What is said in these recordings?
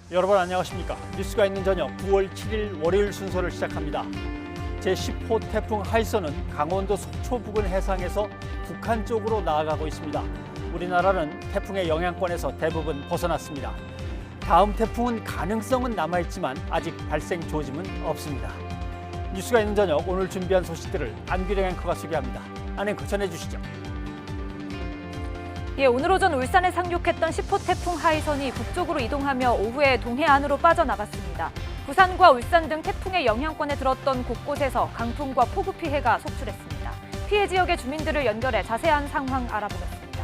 여러분 안녕하십니까? 뉴스가 있는 저녁 9월 7일 월요일 순서를 시작합니다. 제10호 태풍 하이선은 강원도 속초 부근 해상에서 북한 쪽으로 나아가고 있습니다. 우리나라는 태풍의 영향권에서 대부분 벗어났습니다. 다음 태풍은 가능성은 남아있지만 아직 발생 조짐은 없습니다. 뉴스가 있는 저녁 오늘 준비한 소식들을 안규령 앵커가 소개합니다. 안 앵커 전해주시죠. 오늘 오전 울산에 상륙했던 10호 태풍 하이선이 북쪽으로 이동하며 오후에 동해안으로 빠져나갔습니다. 부산과 울산 등 태풍의 영향권에 들었던 곳곳에서 강풍과 폭우 피해가 속출했습니다. 피해 지역의 주민들을 연결해 자세한 상황 알아보겠습니다.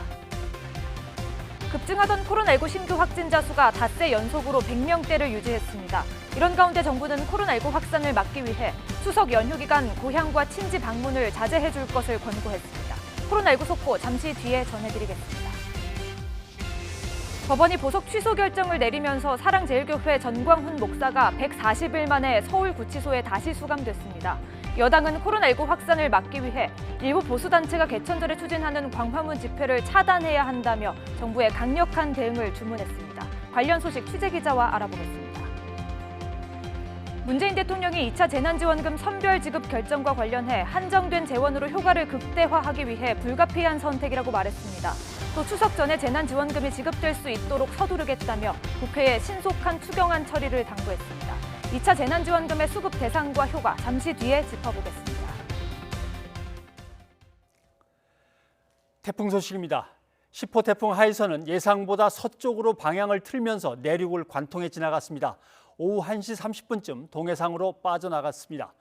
급증하던 코로나19 신규 확진자 수가 닷새 연속으로 100명대를 유지했습니다. 이런 가운데 정부는 코로나19 확산을 막기 위해 추석 연휴 기간 고향과 친지 방문을 자제해 줄 것을 권고했습니다. 코로나19 속보 잠시 뒤에 전해드리겠습니다. 법원이 보석 취소 결정을 내리면서 사랑제일교회 전광훈 목사가 140일 만에 서울구치소에 다시 수감됐습니다. 여당은 코로나19 확산을 막기 위해 일부 보수단체가 개천절에 추진하는 광화문 집회를 차단해야 한다며 정부에 강력한 대응을 주문했습니다. 관련 소식 취재기자와 알아보겠습니다. 문재인 대통령이 2차 재난지원금 선별 지급 결정과 관련해 한정된 재원으로 효과를 극대화하기 위해 불가피한 선택이라고 말했습니다. 또 추석 전에 재난지원금이 지급될 수 있도록 서두르겠다며 국회에 신속한 투경안 처리를 당부했습니다. 2차 재난지원금의 수급 대상과 효과 잠시 뒤에 짚어보겠습니다. 태풍 소식입니다. 10호 태풍 하이선은 예상보다 서쪽으로 방향을 틀면서 내륙을 관통해 지나갔습니다. 오후 1시 30분쯤 동해상으로 빠져나갔습니다.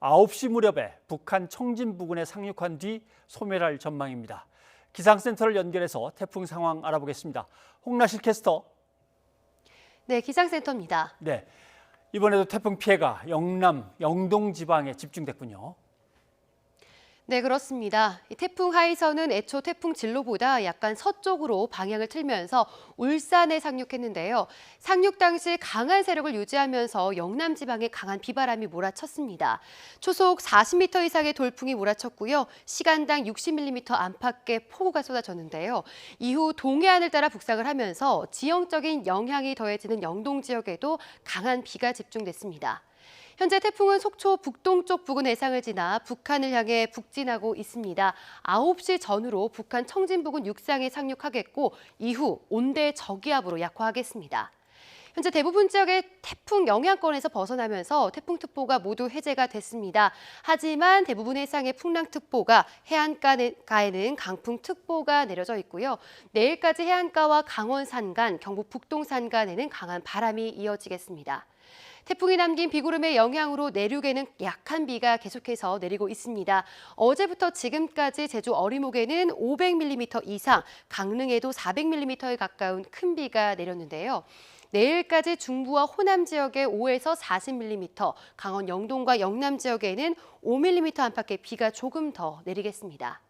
9시 무렵에 북한 청진 부근에 상륙한 뒤 소멸할 전망입니다. 기상센터를 연결해서 태풍 상황 알아보겠습니다. 홍나실 캐스터. 네, 기상센터입니다. 네, 이번에도 태풍 피해가 영남, 영동 지방에 집중됐군요. 네, 그렇습니다. 이 태풍 하이선은 애초 태풍 진로보다 약간 서쪽으로 방향을 틀면서 울산에 상륙했는데요. 상륙 당시 강한 세력을 유지하면서 영남 지방에 강한 비바람이 몰아쳤습니다. 초속 40m 이상의 돌풍이 몰아쳤고요. 시간당 60mm 안팎의 폭우가 쏟아졌는데요. 이후 동해안을 따라 북상을 하면서 지형적인 영향이 더해지는 영동 지역에도 강한 비가 집중됐습니다. 현재 태풍은 속초 북동쪽 부근 해상을 지나 북한을 향해 북진하고 있습니다. 9시 전후로 북한 청진 부근 육상에 상륙하겠고 이후 온대 저기압으로 약화하겠습니다. 현재 대부분 지역의 태풍 영향권에서 벗어나면서 태풍특보가 모두 해제가 됐습니다. 하지만 대부분 해상의 풍랑특보가 해안가에는 강풍특보가 내려져 있고요. 내일까지 해안가와 강원 산간, 경북 북동 산간에는 강한 바람이 이어지겠습니다. 태풍이 남긴 비구름의 영향으로 내륙에는 약한 비가 계속해서 내리고 있습니다. 어제부터 지금까지 제주 어리목에는 500mm 이상, 강릉에도 400mm에 가까운 큰 비가 내렸는데요. 내일까지 중부와 호남 지역에 5에서 40mm, 강원 영동과 영남 지역에는 5mm 안팎의 비가 조금 더 내리겠습니다.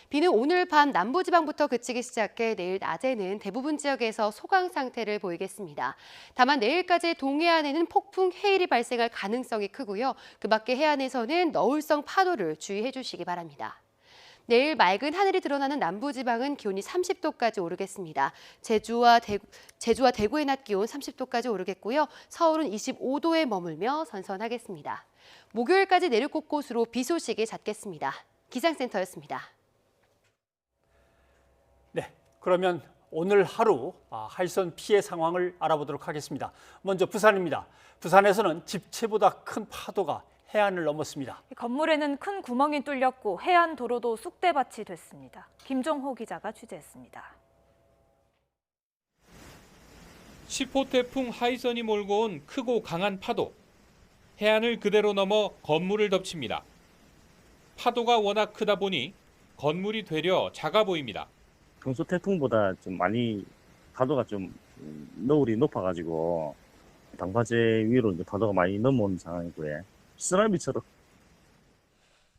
비는 오늘 밤 남부지방부터 그치기 시작해 내일 낮에는 대부분 지역에서 소강 상태를 보이겠습니다. 다만 내일까지 동해안에는 폭풍 해일이 발생할 가능성이 크고요. 그 밖에 해안에서는 너울성 파도를 주의해 주시기 바랍니다. 내일 맑은 하늘이 드러나는 남부지방은 기온이 30도까지 오르겠습니다. 제주와 대구의 낮 기온 30도까지 오르겠고요. 서울은 25도에 머물며 선선하겠습니다. 목요일까지 내륙 곳곳으로 비 소식이 잦겠습니다. 기상센터였습니다. 네, 그러면 오늘 하루 하이선 피해 상황을 알아보도록 하겠습니다. 먼저 부산입니다. 부산에서는 집채보다 큰 파도가 해안을 넘었습니다. 건물에는 큰 구멍이 뚫렸고 해안 도로도 쑥대밭이 됐습니다. 김종호 기자가 취재했습니다. 10호 태풍 하이선이 몰고 온 크고 강한 파도. 해안을 그대로 넘어 건물을 덮칩니다. 파도가 워낙 크다 보니 건물이 되려 작아 보입니다. 평소 태풍보다 좀 많이 파도가 좀 너울이 높아가지고 방파제 위로 이제 파도가 많이 넘어오는 상황이고요. 쓰나미처럼.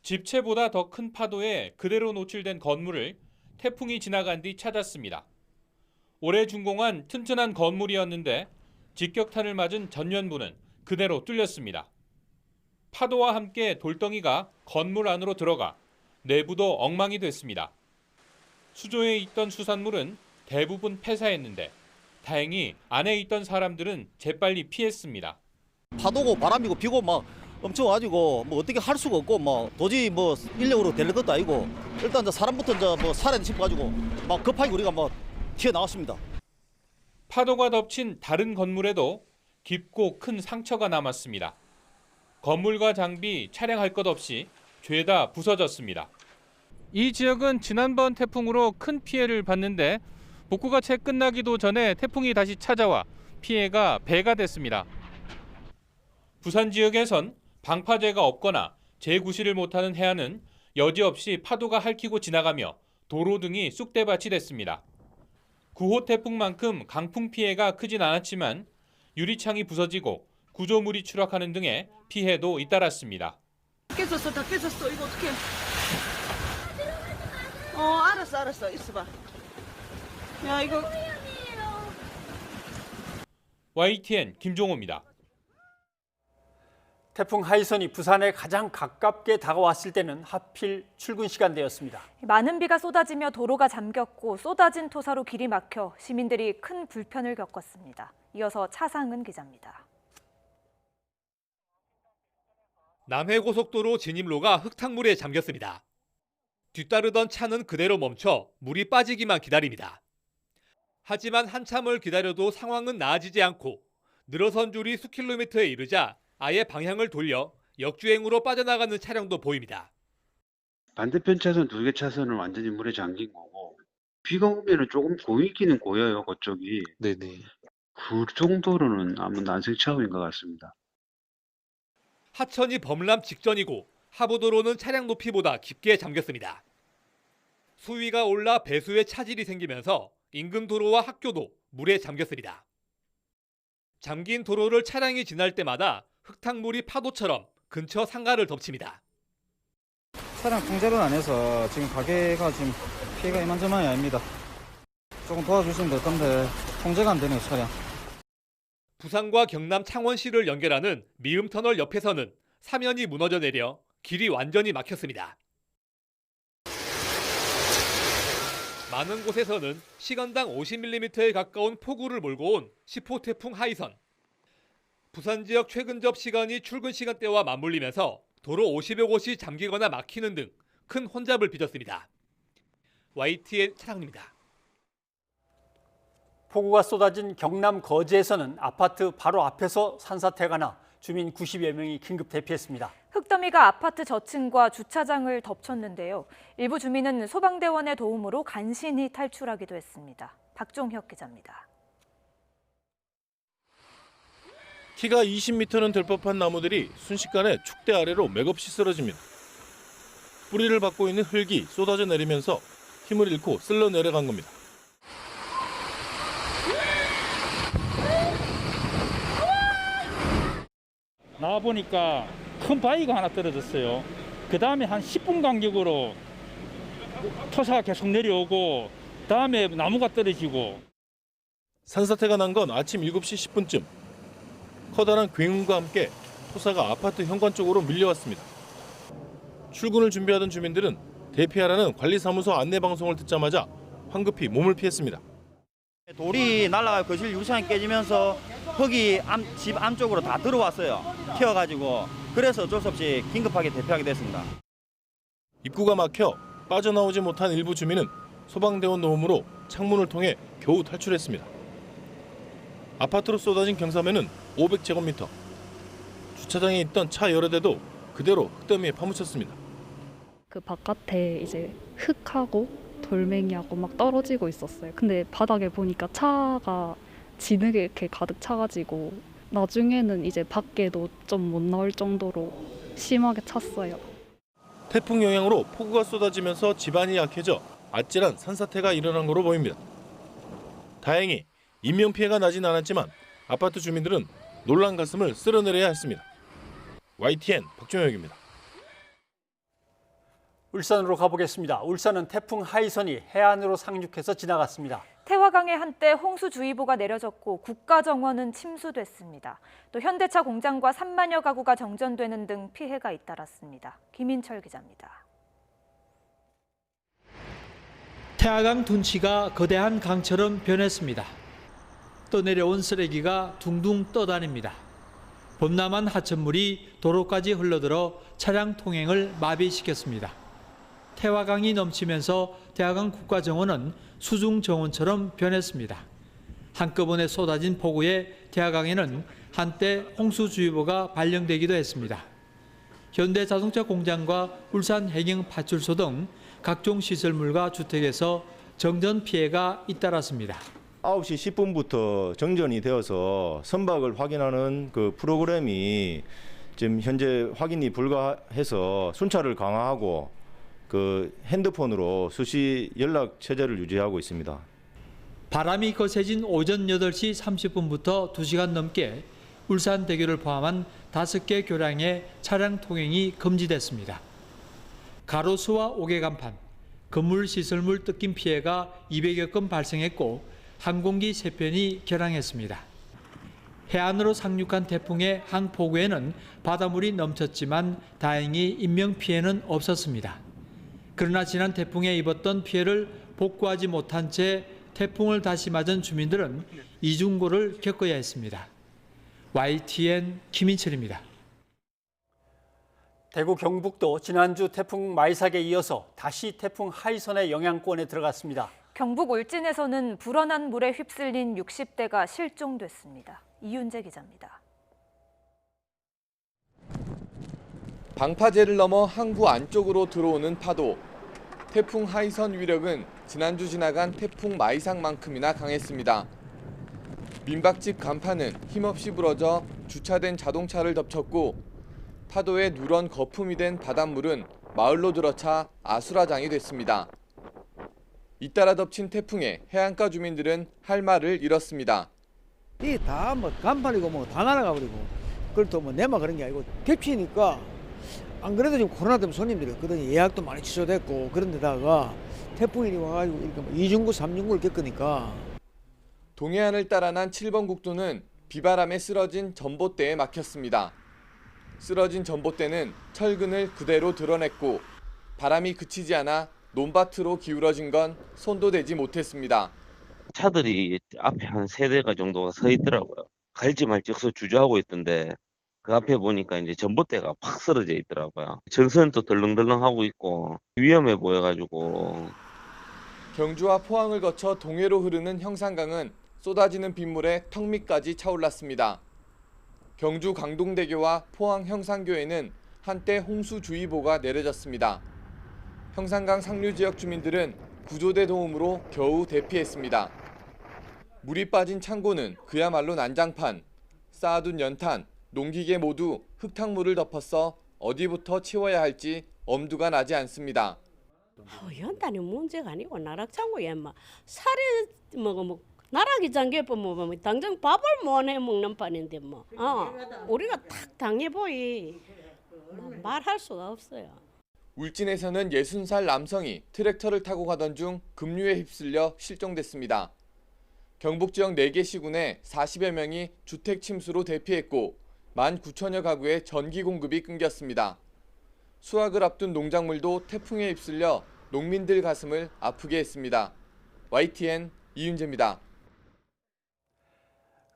집채보다 더 큰 파도에 그대로 노출된 건물을 태풍이 지나간 뒤 찾았습니다. 올해 준공한 튼튼한 건물이었는데 직격탄을 맞은 전면부는 그대로 뚫렸습니다. 파도와 함께 돌덩이가 건물 안으로 들어가 내부도 엉망이 됐습니다. 수조에 있던 수산물은 대부분 폐사했는데 다행히 안에 있던 사람들은 재빨리 피했습니다. 파도고 바람이고 비고 막 엄청 와가지고 뭐 어떻게 할 수가 없고 뭐 도저히 뭐 인력으로 될 것도 아니고 일단 이제 사람부터 이제 뭐 살아야 싶어가지고 막 급하게 우리가 뭐 튀어나왔습니다. 파도가 덮친 다른 건물에도 깊고 큰 상처가 남았습니다. 건물과 장비, 차량할 것 없이 죄다 부서졌습니다. 이 지역은 지난번 태풍으로 큰 피해를 봤는데 복구가 채 끝나기도 전에 태풍이 다시 찾아와 피해가 배가 됐습니다. 부산 지역에선 방파제가 없거나 재구시를 못하는 해안은 여지없이 파도가 핥히고 지나가며 도로 등이 쑥대밭이 됐습니다. 9호 태풍만큼 강풍 피해가 크진 않았지만 유리창이 부서지고 구조물이 추락하는 등의 피해도 잇따랐습니다. 깨졌어, 다 깨졌어. 이거 어떡해. 알았어. 있어봐. 야, 이거. YTN 김종호입니다. 태풍 하이선이 부산에 가장 가깝게 다가왔을 때는 하필 출근 시간대였습니다. 많은 비가 쏟아지며 도로가 잠겼고 쏟아진 토사로 길이 막혀 시민들이 큰 불편을 겪었습니다. 이어서 차상은 기자입니다. 남해고속도로 진입로가 흙탕물에 잠겼습니다. 뒤따르던 차는 그대로 멈춰 물이 빠지기만 기다립니다. 하지만 한참을 기다려도 상황은 나아지지 않고 늘어선 줄이 수킬로미터에 이르자 아예 방향을 돌려 역주행으로 빠져나가는 차량도 보입니다. 반대편 차선 2개 차선은 완전히 물에 잠긴 거고 비가 오면은 조금 고이기는 고여요, 그쪽이. 네네. 그 정도로는 아마 난생 처음인 것 같습니다. 하천이 범람 직전이고 하부도로는 차량 높이보다 깊게 잠겼습니다. 수위가 올라 배수에 차질이 생기면서 인근 도로와 학교도 물에 잠겼습니다. 잠긴 도로를 차량이 지날 때마다 흙탕물이 파도처럼 근처 상가를 덮칩니다. 차량 통제를 안 해서 지금 가게가 지금 피해가 이만저만이 아닙니다. 조금 도와주시면 될 건데 통제가 안 되네요, 차량. 부산과 경남 창원시를 연결하는 미음터널 옆에서는 사면이 무너져 내려 길이 완전히 막혔습니다. 많은 곳에서는 시간당 50mm에 가까운 폭우를 몰고 온 10호 태풍 하이선. 부산 지역 최근 접 시간이 출근 시간대와 맞물리면서 도로 50여 곳이 잠기거나 막히는 등 큰 혼잡을 빚었습니다. YTN 차상입니다. 폭우가 쏟아진 경남 거제에서는 아파트 바로 앞에서 산사태가 나 주민 90여 명이 긴급 대피했습니다. 흙더미가 아파트 저층과 주차장을 덮쳤는데요. 일부 주민은 소방대원의 도움으로 간신히 탈출하기도 했습니다. 박종혁 기자입니다. 키가 20m는 될 법한 나무들이 순식간에 축대 아래로 맥없이 쓰러집니다. 뿌리를 받고 있는 흙이 쏟아져 내리면서 힘을 잃고 쓸려 내려간 겁니다. 나와보니까 큰 바위가 하나 떨어졌어요. 그 다음에 한 10분 간격으로 토사가 계속 내려오고 다음에 나무가 떨어지고. 산사태가 난 건 아침 7시 10분쯤. 커다란 굉음과 함께 토사가 아파트 현관 쪽으로 밀려왔습니다. 출근을 준비하던 주민들은 대피하라는 관리사무소 안내방송을 듣자마자 황급히 몸을 피했습니다. 돌이 날아가 거실 유리창이 깨지면서 흙이 집 안쪽으로 다 들어왔어요. 튀어가지고 그래서 어쩔 수 없이 긴급하게 대피하게 됐습니다. 입구가 막혀 빠져나오지 못한 일부 주민은 소방대원 도움으로 창문을 통해 겨우 탈출했습니다. 아파트로 쏟아진 경사면은 500제곱미터. 주차장에 있던 차 여러 대도 그대로 흙더미에 파묻혔습니다. 그 바깥에 이제 흙하고 돌멩이하고 막 떨어지고 있었어요. 근데 바닥에 보니까 차가 진흙에 이렇게 가득 차가지고 나중에는 이제 밖에도 좀 못 나올 정도로 심하게 찼어요. 태풍 영향으로 폭우가 쏟아지면서 집안이 약해져 아찔한 산사태가 일어난 것으로 보입니다. 다행히 인명피해가 나진 않았지만 아파트 주민들은 놀란 가슴을 쓸어내려야 했습니다. YTN 박종혁입니다. 울산으로 가보겠습니다. 울산은 태풍 하이선이 해안으로 상륙해서 지나갔습니다. 태화강에 한때 홍수주의보가 내려졌고 국가정원은 침수됐습니다. 또 현대차 공장과 3만여 가구가 정전되는 등 피해가 잇따랐습니다. 김인철 기자입니다. 태화강 둔치가 거대한 강처럼 변했습니다. 떠내려온 쓰레기가 둥둥 떠다닙니다. 범람한 하천물이 도로까지 흘러들어 차량 통행을 마비시켰습니다. 태화강이 넘치면서 태화강 국가정원은 수중정원처럼 변했습니다. 한꺼번에 쏟아진 폭우에 태화강에는 한때 홍수주의보가 발령되기도 했습니다. 현대자동차 공장과 울산해경파출소 등 각종 시설물과 주택에서 정전 피해가 잇따랐습니다. 9시 10분부터 정전이 되어서 선박을 확인하는 그 프로그램이 지금 현재 확인이 불가해서 순찰을 강화하고 그 핸드폰으로 수시 연락 체제를 유지하고 있습니다. 바람이 거세진 오전 8시 30분부터 2시간 넘게 울산대교를 포함한 5개 교량의 차량 통행이 금지됐습니다. 가로수와 옥외간판, 건물 시설물 뜯김 피해가 200여 건 발생했고 항공기 3편이 결항했습니다. 해안으로 상륙한 태풍의 항폭우에는 바닷물이 넘쳤지만 다행히 인명 피해는 없었습니다. 그러나 지난 태풍에 입었던 피해를 복구하지 못한 채 태풍을 다시 맞은 주민들은 이중고를 겪어야 했습니다. YTN 김인철입니다. 대구 경북도 지난주 태풍 마이삭에 이어서 다시 태풍 하이선의 영향권에 들어갔습니다. 경북 울진에서는 불어난 물에 휩쓸린 60대가 실종됐습니다. 이윤재 기자입니다. 방파제를 넘어 항구 안쪽으로 들어오는 파도. 태풍 하이선 위력은 지난주 지나간 태풍 마이삭만큼이나 강했습니다. 민박집 간판은 힘없이 부러져 주차된 자동차를 덮쳤고 파도에 누런 거품이 된 바닷물은 마을로 들어차 아수라장이 됐습니다. 잇따라 덮친 태풍에 해안가 주민들은 할 말을 잃었습니다. 이 다 뭐 간판이고 뭐 다 날아가 버리고 그걸 또 뭐 내만 그런 게 아니고 객지니까 안 그래도 지금 코로나 때문에 손님들이 없거든요. 예약도 많이 취소됐고 그런 데다가 태풍이 와가지고 이렇게 뭐 2중구, 3중구를 겪으니까. 동해안을 따라 난 7번 국도는 비바람에 쓰러진 전봇대에 막혔습니다. 쓰러진 전봇대는 철근을 그대로 드러냈고 바람이 그치지 않아 논밭으로 기울어진 건 손도 대지 못했습니다. 차들이 앞에 한 3대가 정도가 서 있더라고요. 갈지 말지 해서 주저하고 있던데 그 앞에 보니까 이제 전봇대가 팍 쓰러져 있더라고요. 전선은 또 덜렁덜렁하고 있고 위험해 보여가지고. 경주와 포항을 거쳐 동해로 흐르는 형산강은 쏟아지는 빗물에 턱 밑까지 차올랐습니다. 경주 강동대교와 포항 형산교에는 한때 홍수주의보가 내려졌습니다. 형산강 상류 지역 주민들은 구조대 도움으로 겨우 대피했습니다. 물이 빠진 창고는 그야말로 난장판, 쌓아둔 연탄, 농기계 모두 흙탕물을 덮었어 어디부터 치워야 할지 엄두가 나지 않습니다. 연탄이 문제가 아니고 나락창고에 막 살이 뭐 나락이 잠겨보면 뭐 당장 밥을 못 해 먹는 판인데 뭐 우리가 탁 당해보이 말할 수가 없어요. 울진에서는 60살 남성이 트랙터를 타고 가던 중 급류에 휩쓸려 실종됐습니다. 경북 지역 4개 시군에 40여 명이 주택 침수로 대피했고 19,000여 가구에 전기 공급이 끊겼습니다. 수확을 앞둔 농작물도 태풍에 휩쓸려 농민들 가슴을 아프게 했습니다. YTN 이윤재입니다.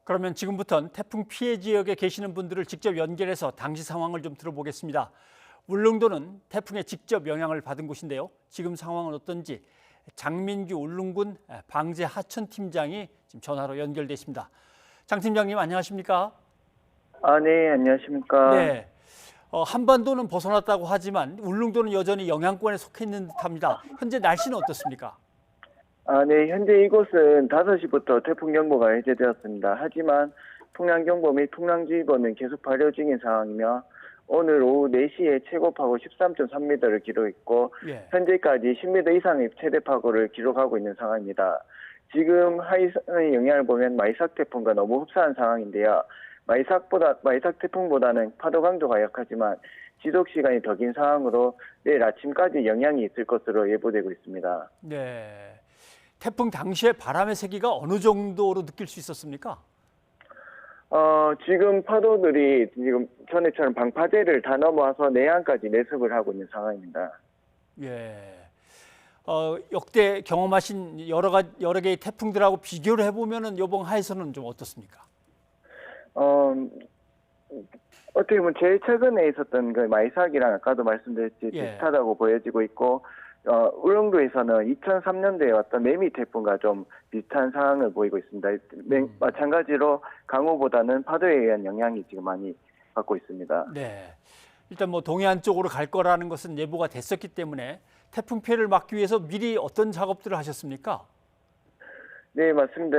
그러면 지금부터는 태풍 피해 지역에 계시는 분들을 직접 연결해서 당시 상황을 좀 들어보겠습니다. 울릉도는 태풍에 직접 영향을 받은 곳인데요. 지금 상황은 어떤지 장민규 울릉군 방제 하천 팀장이 지금 전화로 연결돼 있습니다. 장 팀장님 안녕하십니까? 네, 안녕하십니까? 네. 한반도는 벗어났다고 하지만 울릉도는 여전히 영향권에 속해 있는 듯합니다. 현재 날씨는 어떻습니까? 네, 현재 이곳은 5시부터 태풍 경보가 해제되었습니다. 하지만 풍랑경보 및 풍랑주의보는 계속 발효 중인 상황이며 오늘 오후 4시에 최고 파고 13.3m를 기록했고 현재까지 10m 이상의 최대 파고를 기록하고 있는 상황입니다. 지금 하이선의 영향을 보면 마이삭 태풍과 너무 흡사한 상황인데요. 마이삭 태풍보다는 파도 강도가 약하지만 지속 시간이 더 긴 상황으로 내일 아침까지 영향이 있을 것으로 예보되고 있습니다. 네. 태풍 당시에 바람의 세기가 어느 정도로 느낄 수 있었습니까? 지금 파도들이 지금 전에처럼 방파제를 다 넘어와서 내양까지 내습을 하고 있는 상황입니다. 예. 역대 경험하신 여러 개의 태풍들하고 비교를 해보면은 이번 하에서는 좀 어떻습니까? 어떻게 보면 제일 최근에 있었던 그 마이삭이랑 아까도 말씀드렸듯이 예. 비슷하다고 보여지고 있고, 울릉도에서는 2003년도에 왔던 매미 태풍과 좀 비슷한 상황을 보이고 있습니다. 마찬가지로 강우보다는 파도에 의한 영향이 지금 많이 받고 있습니다. 네. 일단 뭐 동해안 쪽으로 갈 거라는 것은 예보가 됐었기 때문에 태풍 피해를 막기 위해서 미리 어떤 작업들을 하셨습니까? 네, 맞습니다.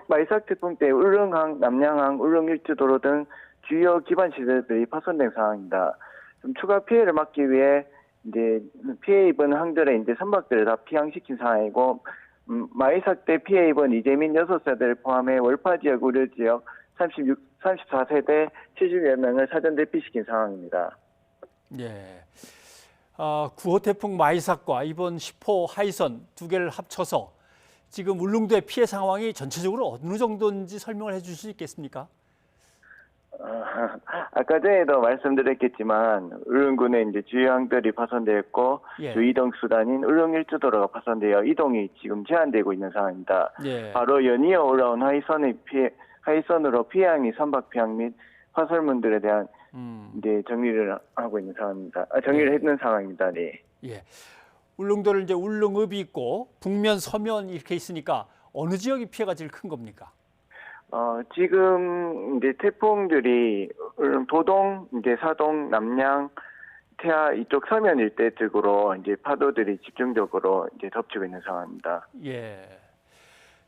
마이삭 태풍 때 울릉항, 남양항, 울릉일주도로 등 주요 기반 시설들이 파손된 상황입니다. 좀 추가 피해를 막기 위해 이제 피해 입은 항들의 이제 선박들을 다 피항시킨 상황이고, 마이삭 때 피해 입은 이재민 6세대를 포함해 월파 지역, 우려 지역 34세대 70여 명을 사전 대피시킨 상황입니다. 예. 9호 태풍 마이삭과 이번 10호 하이선 두 개를 합쳐서 지금 울릉도의 피해 상황이 전체적으로 어느 정도인지 설명을 해 주실 수 있겠습니까? 아까 전에도 말씀드렸겠지만 울릉군에 이제 주요 항들이 파손되었고, 예. 주 이동 수단인 울릉일주도로가 파손되어 이동이 지금 제한되고 있는 상황입니다. 예. 바로 연이어 올라온 하이선으로 피해항이 선박 피항 및 화설문들에 대한 이제 정리를 하고 있는 상황입니다. 정리를 했는 상황입니다. 네. 예. 울릉도를 이제 울릉읍이 있고 북면, 서면 이렇게 있으니까 어느 지역이 피해가 제일 큰 겁니까? 지금 이제 태풍들이 도동, 이제 사동, 남양, 태아 이쪽 서면 일대 쪽으로 이제 파도들이 집중적으로 이제 덮치고 있는 상황입니다. 예.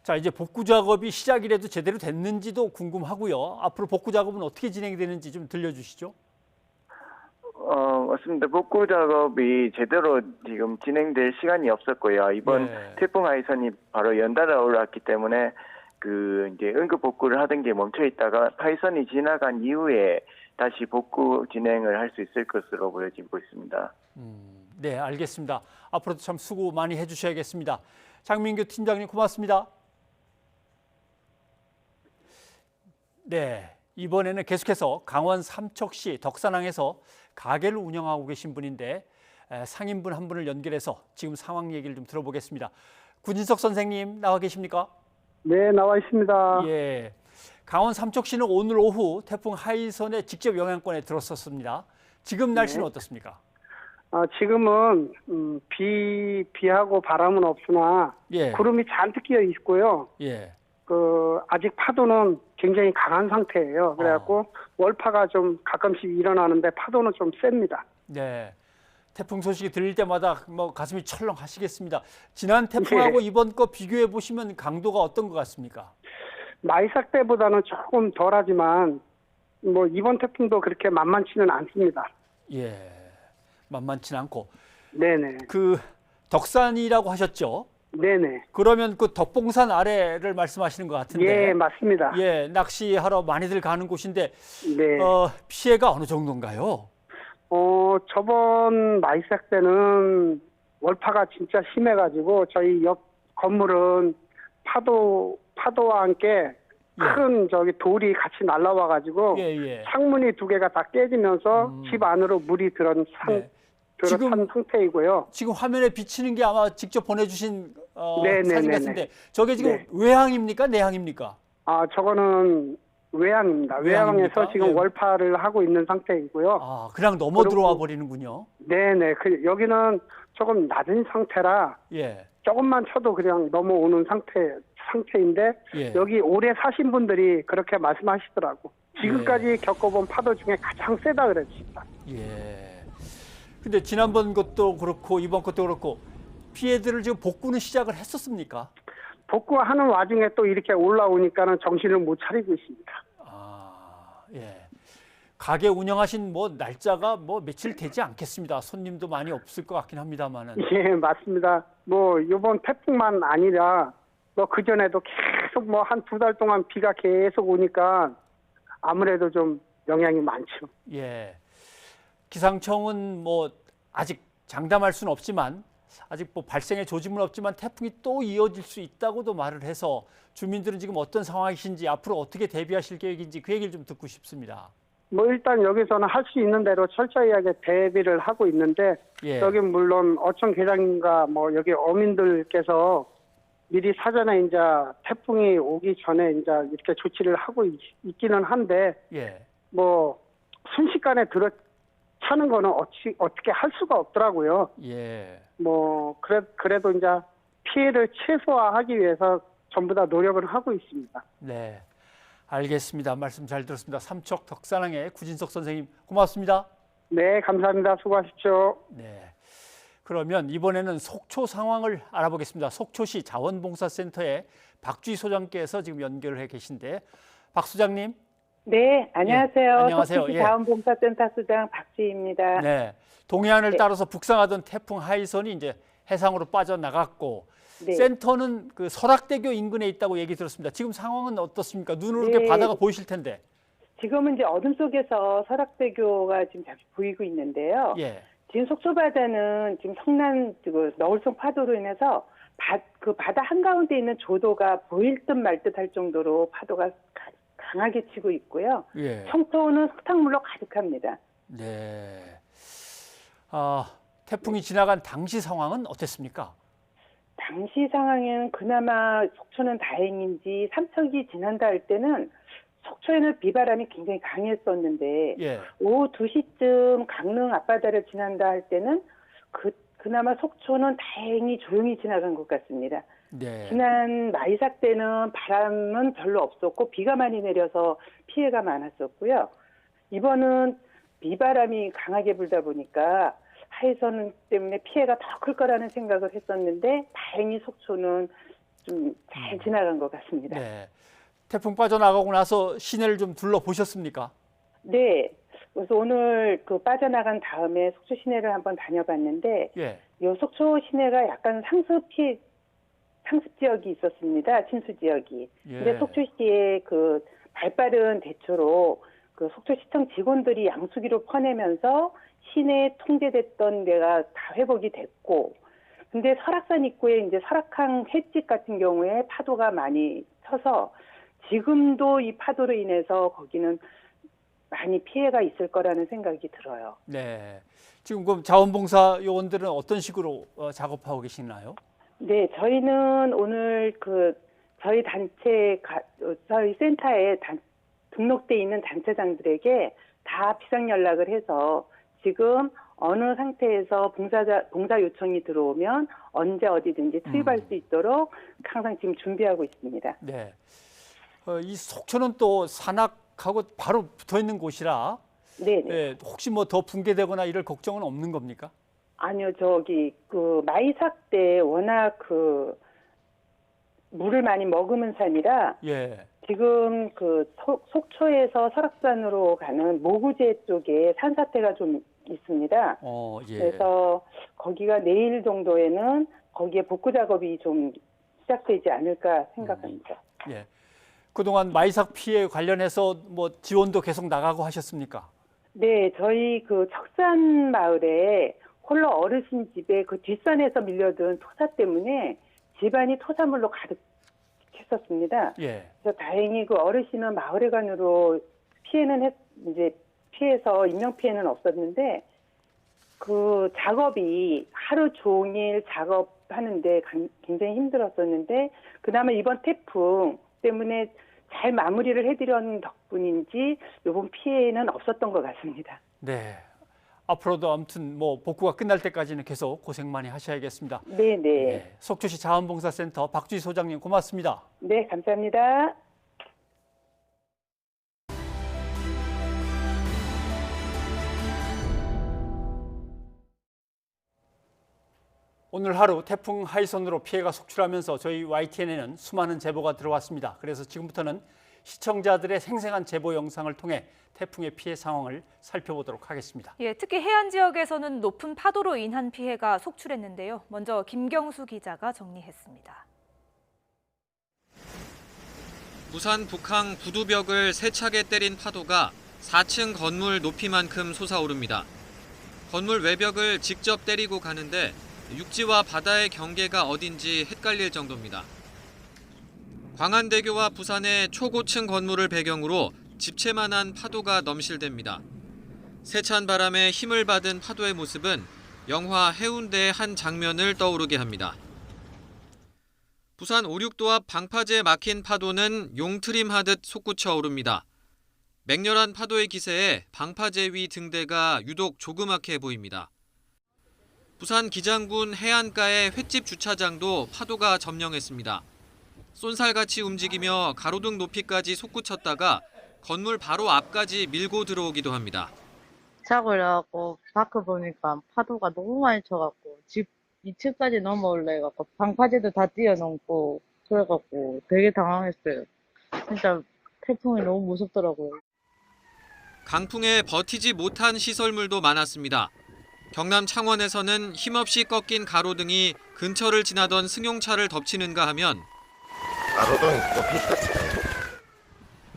자, 이제 복구 작업이 시작이라도 제대로 됐는지도 궁금하고요. 앞으로 복구 작업은 어떻게 진행되는지 좀 들려주시죠. 맞습니다. 복구 작업이 제대로 지금 진행될 시간이 없었고요. 이번 태풍 하이선이 바로 연달아 올라왔기 때문에 그 이제 응급 복구를 하던 게 멈춰 있다가 하이선이 지나간 이후에 다시 복구 진행을 할 수 있을 것으로 보여지고 있습니다. 네, 알겠습니다. 앞으로도 참 수고 많이 해주셔야겠습니다. 장민규 팀장님 고맙습니다. 네, 이번에는 계속해서 강원 삼척시 덕산항에서 가게를 운영하고 계신 분인데 상인분 한 분을 연결해서 지금 상황 얘기를 좀 들어보겠습니다. 구진석 선생님 나와 계십니까? 네, 나와 있습니다. 예, 강원 삼척시는 오늘 오후 태풍 하이선의 직접 영향권에 들었었습니다. 지금 날씨는 어떻습니까? 지금은 비하고 바람은 없으나 구름이 잔뜩 끼어 있고요. 예. 아직 파도는 굉장히 강한 상태예요. 그래갖고 월파가 좀 가끔씩 일어나는데 파도는 좀 셉니다. 네. 태풍 소식이 들릴 때마다 뭐 가슴이 철렁하시겠습니다. 지난 태풍하고 이번 거 비교해 보시면 강도가 어떤 것 같습니까? 마이삭 때보다는 조금 덜하지만 뭐 이번 태풍도 그렇게 만만치는 않습니다. 예, 만만치는 않고. 네네. 그 덕산이라고 하셨죠? 네네. 그러면 그 덕봉산 아래를 말씀하시는 것 같은데. 예, 맞습니다. 예, 낚시하러 많이들 가는 곳인데 네. 피해가 어느 정도인가요? 저번 마이삭 때는 월파가 진짜 심해가지고 저희 옆 건물은 파도와 함께 큰 돌이 같이 날라와가지고 창문이 2개가 다 깨지면서 집 안으로 물이 들어선 상태이고요. 지금 화면에 비치는 게 아마 직접 보내주신 네네네네. 사진 같은데 저게 지금 외항입니까? 내항입니까? 저거는 외항입니다. 외항에서 지금 월파를 하고 있는 상태이고요. 그냥 넘어 들어와 버리는군요. 네네. 여기는 조금 낮은 상태라 조금만 쳐도 그냥 넘어오는 상태인데 여기 오래 사신 분들이 그렇게 말씀하시더라고. 지금까지 겪어본 파도 중에 가장 세다 그랬습니다. 예. 근데 지난번 것도 그렇고 이번 것도 그렇고 피해들을 지금 복구는 시작을 했었습니까? 복구하는 와중에 또 이렇게 올라오니까는 정신을 못 차리고 있습니다. 예. 가게 운영하신 날짜가 며칠 되지 않겠습니다. 손님도 많이 없을 것 같긴 합니다만은. 예, 맞습니다. 이번 태풍만 아니라 그 전에도 계속 한 2달 동안 비가 계속 오니까 아무래도 좀 영향이 많죠. 예. 기상청은 아직 장담할 수는 없지만 아직 발생의 조짐은 없지만 태풍이 또 이어질 수 있다고도 말을 해서 주민들은 지금 어떤 상황이신지 앞으로 어떻게 대비하실 계획인지 그 얘기를 좀 듣고 싶습니다. 뭐 일단 여기서는 할 수 있는 대로 철저하게 대비를 하고 있는데 예. 여기 물론 어촌 계장님과 뭐 여기 어민들께서 미리 사전에 이제 태풍이 오기 전에 이제 이렇게 조치를 하고 있기는 한데 예. 뭐 순식간에 들어차는 거는 어떻게 할 수가 없더라고요. 예. 뭐 그래도 이제 피해를 최소화하기 위해서 전부 다 노력을 하고 있습니다. 네. 알겠습니다. 말씀 잘 들었습니다. 삼척 덕산항의 구진석 선생님 고맙습니다. 네, 감사합니다. 수고하십시오. 네. 그러면 이번에는 속초 상황을 알아보겠습니다. 속초시 자원봉사센터의 박주희 소장께서 지금 연결해 계신데 박 소장님. 네, 안녕하세요. 예, 안녕하세요. 속초시 예. 자원봉사센터 수장 박주희입니다. 네. 동해안을 네. 따라서 북상하던 태풍 하이선이 이제 해상으로 빠져나갔고 네. 센터는 그 설악대교 인근에 있다고 얘기 들었습니다. 지금 상황은 어떻습니까? 눈으로 이렇게 네. 바다가 보이실 텐데. 지금은 이제 어둠 속에서 설악대교가 지금 잠시 보이고 있는데요. 예. 지금 속초 바다는 지금 성난 너울성 파도로 인해서 그 바다 한가운데 있는 조도가 보일 듯 말 듯 할 정도로 파도가 강하게 치고 있고요. 예. 청도는 흙탕물로 가득합니다. 네. 태풍이 지나간 당시 상황은 어땠습니까? 당시 상황에는 그나마 속초는 다행인지 삼척이 지난다 할 때는 속초에는 비바람이 굉장히 강했었는데 예. 오후 2시쯤 강릉 앞바다를 지난다 할 때는 그나마 속초는 다행히 조용히 지나간 것 같습니다. 네. 지난 마이삭 때는 바람은 별로 없었고 비가 많이 내려서 피해가 많았었고요. 이번은 비바람이 강하게 불다 보니까 하이선 때문에 피해가 더 클 거라는 생각을 했었는데 다행히 속초는 좀 잘 지나간 것 같습니다. 네. 태풍 빠져나가고 나서 시내를 좀 둘러보셨습니까? 네. 그래서 오늘 빠져나간 다음에 속초 시내를 한번 다녀봤는데 예. 요 속초 시내가 약간 상습 지역이 있었습니다. 침수 지역이. 예. 근데 속초시의 발빠른 대처로 속초시청 직원들이 양수기로 퍼내면서 시내에 통제됐던 데가 다 회복이 됐고, 근데 설악산 입구에 이제 설악항 횟집 같은 경우에 파도가 많이 쳐서 지금도 이 파도로 인해서 거기는 많이 피해가 있을 거라는 생각이 들어요. 네. 지금 그럼 자원봉사 요원들은 어떤 식으로 작업하고 계시나요? 네, 저희는 오늘 저희 단체, 저희 센터에 등록돼 있는 단체장들에게 다 비상 연락을 해서 지금 어느 상태에서 봉사 요청이 들어오면 언제 어디든지 투입할 수 있도록 항상 지금 준비하고 있습니다. 네. 이 속초는 또 산악하고 바로 붙어 있는 곳이라 네. 혹시 뭐 더 붕괴되거나 이럴 걱정은 없는 겁니까? 아니요, 마이삭 때 워낙 물을 많이 머금은 산이라 예. 지금 속초에서 설악산으로 가는 모구제 쪽에 산사태가 좀 있습니다. 예. 그래서 거기가 내일 정도에는 거기에 복구 작업이 좀 시작되지 않을까 생각합니다. 예. 그동안 마이삭 피해 관련해서 뭐 지원도 계속 나가고 하셨습니까? 네, 저희 척산 마을에 홀로 어르신 집에 뒷산에서 밀려든 토사 때문에 집안이 토사물로 가득했었습니다. 예. 그래서 다행히 어르신은 마을회관으로 피해서 인명 피해는 없었는데 작업이 하루 종일 작업하는데 굉장히 힘들었었는데 그나마 이번 태풍 때문에 잘 마무리를 해드린 덕분인지 이번 피해는 없었던 것 같습니다. 네. 앞으로도 아무튼 뭐 복구가 끝날 때까지는 계속 고생 많이 하셔야겠습니다. 네네. 네. 속초시 자원봉사센터 박주희 소장님 고맙습니다. 네, 감사합니다. 오늘 하루 태풍 하이선으로 피해가 속출하면서 저희 YTN에는 수많은 제보가 들어왔습니다. 그래서 지금부터는 시청자들의 생생한 제보 영상을 통해 태풍의 피해 상황을 살펴보도록 하겠습니다. 예, 특히 해안 지역에서는 높은 파도로 인한 피해가 속출했는데요. 먼저 김경수 기자가 정리했습니다. 부산 북항 부두벽을 세차게 때린 파도가 4층 건물 높이만큼 솟아오릅니다. 건물 외벽을 직접 때리고 가는데 육지와 바다의 경계가 어딘지 헷갈릴 정도입니다. 광안대교와 부산의 초고층 건물을 배경으로 집채만한 파도가 넘실댑니다. 세찬 바람에 힘을 받은 파도의 모습은 영화 해운대의 한 장면을 떠오르게 합니다. 부산 오륙도 앞 방파제에 막힌 파도는 용트림하듯 솟구쳐 오릅니다. 맹렬한 파도의 기세에 방파제 위 등대가 유독 조그맣게 보입니다. 부산 기장군 해안가의 횟집 주차장도 파도가 점령했습니다. 쏜살같이 움직이며 가로등 높이까지 솟구쳤다가 건물 바로 앞까지 밀고 들어오기도 합니다. 자고 일어나고 밖을 보니까 파도가 너무 많이 쳐갖고 집 2층까지 넘어올래 해갖고 방파제도 다 뛰어넘고 그래갖고 되게 당황했어요. 진짜 태풍이 너무 무섭더라고요. 강풍에 버티지 못한 시설물도 많았습니다. 경남 창원에서는 힘없이 꺾인 가로등이 근처를 지나던 승용차를 덮치는가 하면 가로등이 꺾였어요.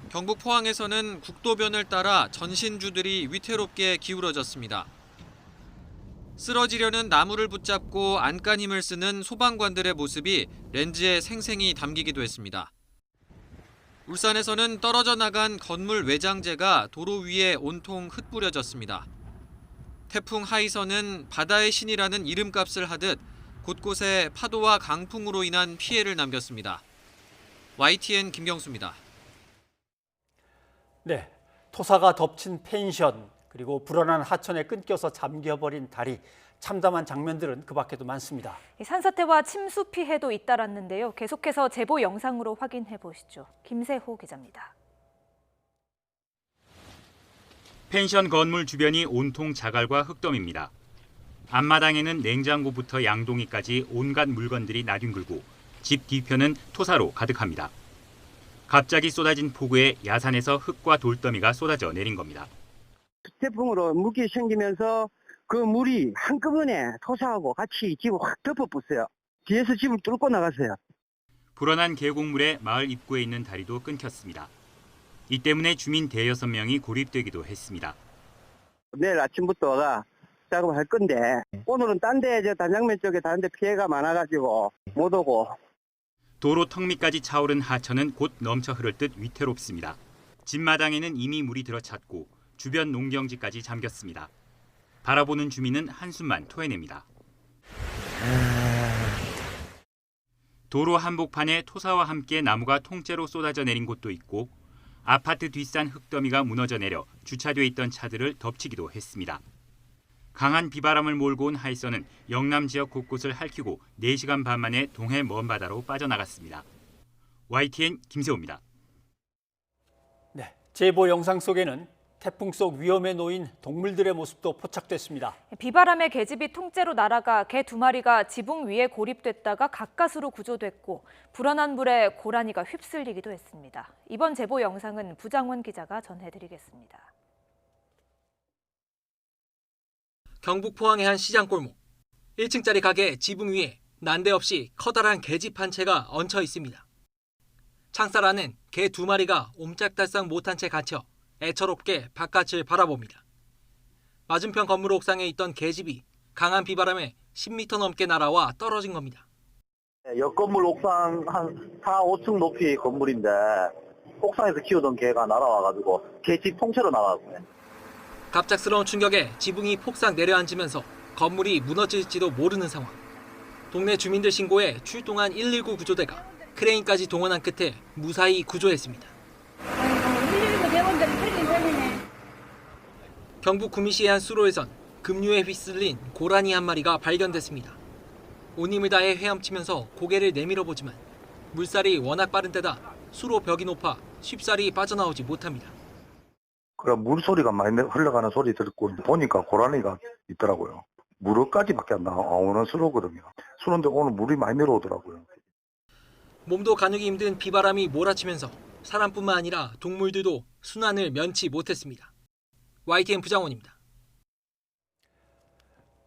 경북 포항에서는 국도변을 따라 전신주들이 위태롭게 기울어졌습니다. 쓰러지려는 나무를 붙잡고 안간힘을 쓰는 소방관들의 모습이 렌즈에 생생히 담기기도 했습니다. 울산에서는 떨어져 나간 건물 외장재가 도로 위에 온통 흩뿌려졌습니다. 태풍 하이선은 바다의 신이라는 이름값을 하듯 곳곳에 파도와 강풍으로 인한 피해를 남겼습니다. YTN 김경수입니다. 네, 토사가 덮친 펜션 그리고 불어난 하천에 끊겨서 잠겨버린 다리, 참담한 장면들은 그 밖에도 많습니다. 산사태와 침수 피해도 잇따랐는데요. 계속해서 제보 영상으로 확인해 보시죠. 김세호 기자입니다. 펜션 건물 주변이 온통 자갈과 흙더미입니다. 앞마당에는 냉장고부터 양동이까지 온갖 물건들이 나뒹굴고 집 뒤편은 토사로 가득합니다. 갑자기 쏟아진 폭우에 야산에서 흙과 돌더미가 쏟아져 내린 겁니다. 태풍으로 물기 생기면서 그 물이 한꺼번에 토사하고 같이 집을 확 덮어붙어요. 뒤에서 집을 뚫고 나갔어요. 불어난 계곡물에 마을 입구에 있는 다리도 끊겼습니다. 이 때문에 주민 대여섯 명이 고립되기도 했습니다. 내일 아침부터가 작업을 할 건데 오늘은 딴 데 단장면 쪽에 다른 데 피해가 많아가지고 못 오고. 도로 턱 밑까지 차오른 하천은 곧 넘쳐 흐를 듯 위태롭습니다. 집마당에는 이미 물이 들어찼고 주변 농경지까지 잠겼습니다. 바라보는 주민은 한숨만 토해냅니다. 도로 한복판에 토사와 함께 나무가 통째로 쏟아져 내린 곳도 있고 아파트 뒷산 흙더미가 무너져 내려 주차돼 있던 차들을 덮치기도 했습니다. 강한 비바람을 몰고 온 하이선은 영남 지역 곳곳을 핥히고 4시간 반 만에 동해 먼바다로 빠져나갔습니다. YTN 김세호입니다. 네, 제보 영상 속에는 태풍 속 위험에 놓인 동물들의 모습도 포착됐습니다. 비바람에 개집이 통째로 날아가 개 2마리가 지붕 위에 고립됐다가 가까스로 구조됐고 불어난 물에 고라니가 휩쓸리기도 했습니다. 이번 제보 영상은 부장원 기자가 전해드리겠습니다. 경북 포항의 한 시장 골목. 1층짜리 가게 지붕 위에 난데없이 커다란 개집 한 채가 얹혀 있습니다. 창살 안엔 개 2마리가 옴짝달싹 못한 채 갇혀 애처롭게 바깥을 바라봅니다. 맞은편 건물 옥상에 있던 개집이 강한 비바람에 10m 넘게 날아와 떨어진 겁니다. 옆 건물 옥상 한 4, 5층 높이 건물인데 옥상에서 키우던 개가 날아와가지고 개집 통째로 나가고. 갑작스러운 충격에 지붕이 폭삭 내려앉으면서 건물이 무너질지도 모르는 상황. 동네 주민들 신고에 출동한 119 구조대가 크레인까지 동원한 끝에 무사히 구조했습니다. 경북 구미시의 한 수로에선 급류에 휩쓸린 고라니 한 마리가 발견됐습니다. 온 힘을 다해 헤엄치면서 고개를 내밀어 보지만 물살이 워낙 빠른 데다 수로 벽이 높아 쉽사리 빠져나오지 못합니다. 그럼 물소리가 많이 흘러가는 소리 듣고 보니까 고라니가 있더라고요. 무릎까지밖에 안 나오는 수로거든요. 수로인데 오늘 물이 많이 내려오더라고요. 몸도 가누기 힘든 비바람이 몰아치면서 사람뿐만 아니라 동물들도 순환을 면치 못했습니다. YTN 부장원입니다.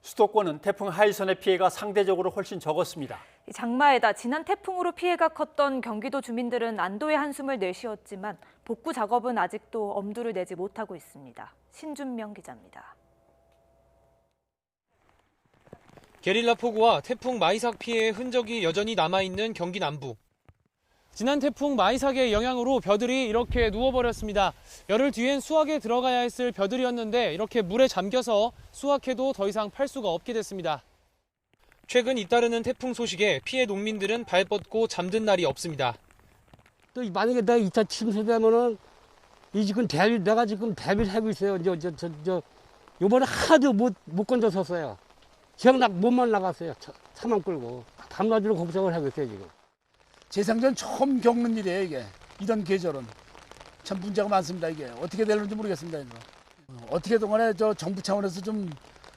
수도권은 태풍 하이선의 피해가 상대적으로 훨씬 적었습니다. 장마에다 지난 태풍으로 피해가 컸던 경기도 주민들은 안도의 한숨을 내쉬었지만 복구 작업은 아직도 엄두를 내지 못하고 있습니다. 신준명 기자입니다. 게릴라 폭우와 태풍 마이삭 피해의 흔적이 여전히 남아있는 경기 남부. 지난 태풍 마이삭의 영향으로 벼들이 이렇게 누워버렸습니다. 열흘 뒤엔 수확에 들어가야 했을 벼들이었는데 이렇게 물에 잠겨서 수확해도 더 이상 팔 수가 없게 됐습니다. 최근 잇따르는 태풍 소식에 피해 농민들은 발 뻗고 잠든 날이 없습니다. 또 만약에 내가 2차 침수되면은 이 지금 내가 지금 대비를 하고 있어요. 요번에 하도 못 건져섰어요. 지금 몸만 나갔어요. 차만 끌고. 밤낮으로 걱정을 하고 있어요, 지금. 재상전 처음 겪는 일이에요, 이게. 이런 계절은. 참 문제가 많습니다, 이게. 어떻게 될는지 모르겠습니다, 이거. 어떻게든 간에 정부 차원에서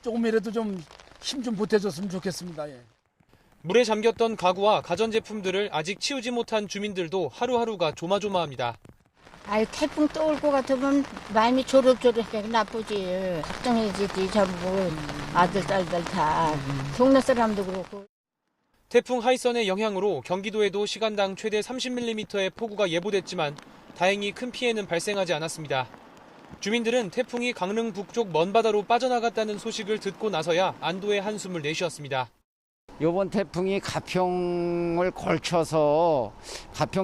조금이라도 좀 힘 좀 보태줬으면 좋겠습니다, 예. 물에 잠겼던 가구와 가전제품들을 아직 치우지 못한 주민들도 하루하루가 조마조마합니다. 아유, 태풍 또 올 것 같으면 마음이 조력조력해 나쁘지. 걱정해지지, 전부 아들, 딸들 다. 동네 사람도 그렇고. 태풍 하이선의 영향으로 경기도에도 시간당 최대 30mm의 폭우가 예보됐지만 다행히 큰 피해는 발생하지 않았습니다. 주민들은 태풍이 강릉 북쪽 먼바다로 빠져나갔다는 소식을 듣고 나서야 안도의 한숨을 내쉬었습니다. 이번 태풍이 가평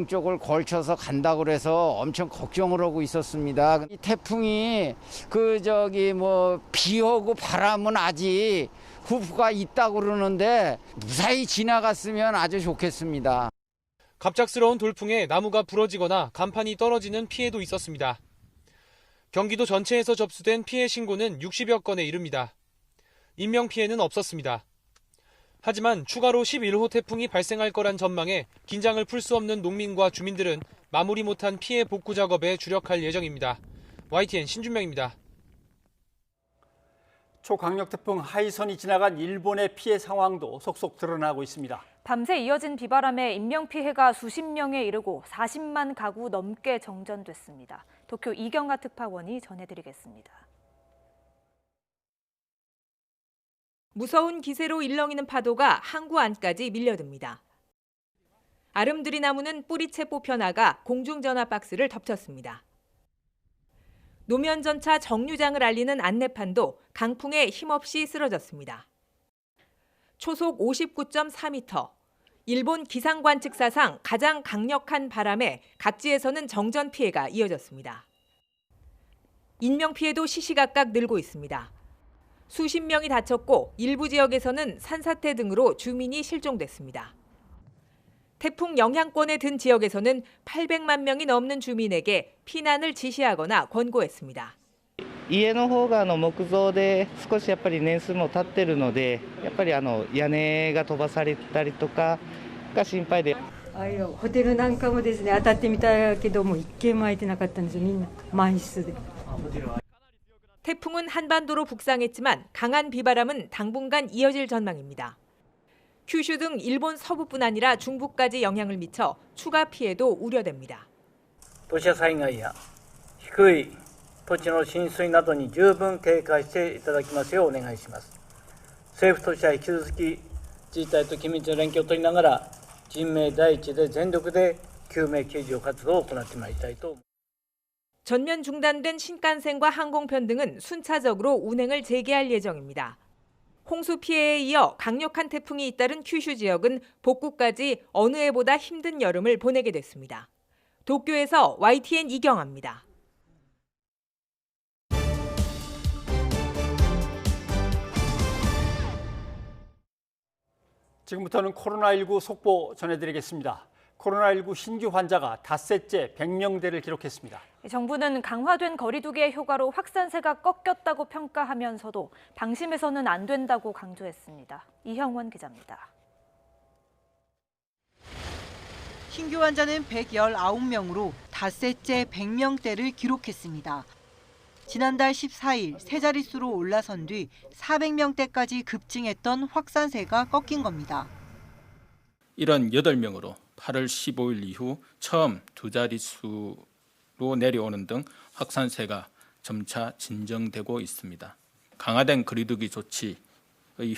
쪽을 걸쳐서 간다고 그래서 엄청 걱정을 하고 있었습니다. 이 태풍이 비 오고 바람은 아직 후프가 있다고 그러는데 무사히 지나갔으면 아주 좋겠습니다. 갑작스러운 돌풍에 나무가 부러지거나 간판이 떨어지는 피해도 있었습니다. 경기도 전체에서 접수된 피해 신고는 60여 건에 이릅니다. 인명피해는 없었습니다. 하지만 추가로 11호 태풍이 발생할 거란 전망에 긴장을 풀 수 없는 농민과 주민들은 마무리 못한 피해 복구 작업에 주력할 예정입니다. YTN 신준명입니다. 초강력 태풍 하이선이 지나간 일본의 피해 상황도 속속 드러나고 있습니다. 밤새 이어진 비바람에 인명피해가 수십 명에 이르고 40만 가구 넘게 정전됐습니다. 도쿄 이경아 특파원이 전해드리겠습니다. 무서운 기세로 일렁이는 파도가 항구 안까지 밀려듭니다. 아름드리 나무는 뿌리채 뽑혀나가 공중전화 박스를 덮쳤습니다. 노면전차 정류장을 알리는 안내판도 강풍에 힘없이 쓰러졌습니다. 초속 59.4m, 일본 기상관측사상 가장 강력한 바람에 각지에서는 정전 피해가 이어졌습니다. 인명피해도 시시각각 늘고 있습니다. 수십 명이 다쳤고 일부 지역에서는 산사태 등으로 주민이 실종됐습니다. 태풍 영향권에 든 지역에서는 800만 명이 넘는 주민에게 피난을 지시하거나 권고했습니다. 家の方が木造で少しやっぱり年数も経ってるのでやっぱり屋根が飛ばされたりとかが心配で。ホテルなんかもですね当たってみたけども一件も空いてなかったんですよ。みんな満室で。 태풍은 한반도로 북상했지만 강한 비바람은 당분간 이어질 전망입니다. 큐슈 등 일본 서부뿐 아니라 중부까지 영향을 미쳐 추가 피해도 우려됩니다. 土砂災害や低い土地の浸水などに十分警戒していただきますようお願いします。政府としては引き続き自治体と緊密な連携を取りながら人命第一で全力で救命救助活動を行ってまいりたいと思います。 전면 중단된 신칸센과 항공편 등은 순차적으로 운행을 재개할 예정입니다. 홍수 피해에 이어 강력한 태풍이 잇따른 큐슈 지역은 복구까지 어느 해보다 힘든 여름을 보내게 됐습니다. 도쿄에서 YTN 이경아입니다. 지금부터는 코로나19 속보 전해드리겠습니다. 코로나19 신규 환자가 닷새째 100명대를 기록했습니다. 정부는 강화된 거리 두기의 효과로 확산세가 꺾였다고 평가하면서도 방심해서는 안 된다고 강조했습니다. 이형원 기자입니다. 신규 환자는 119명으로 닷새째 100명대를 기록했습니다. 지난달 14일 세 자릿수로 올라선 뒤 400명대까지 급증했던 확산세가 꺾인 겁니다. 78명으로 8월 15일 이후 처음 두 자릿수로 내려오는 등 확산세가 점차 진정되고 있습니다. 강화된 거리두기 조치의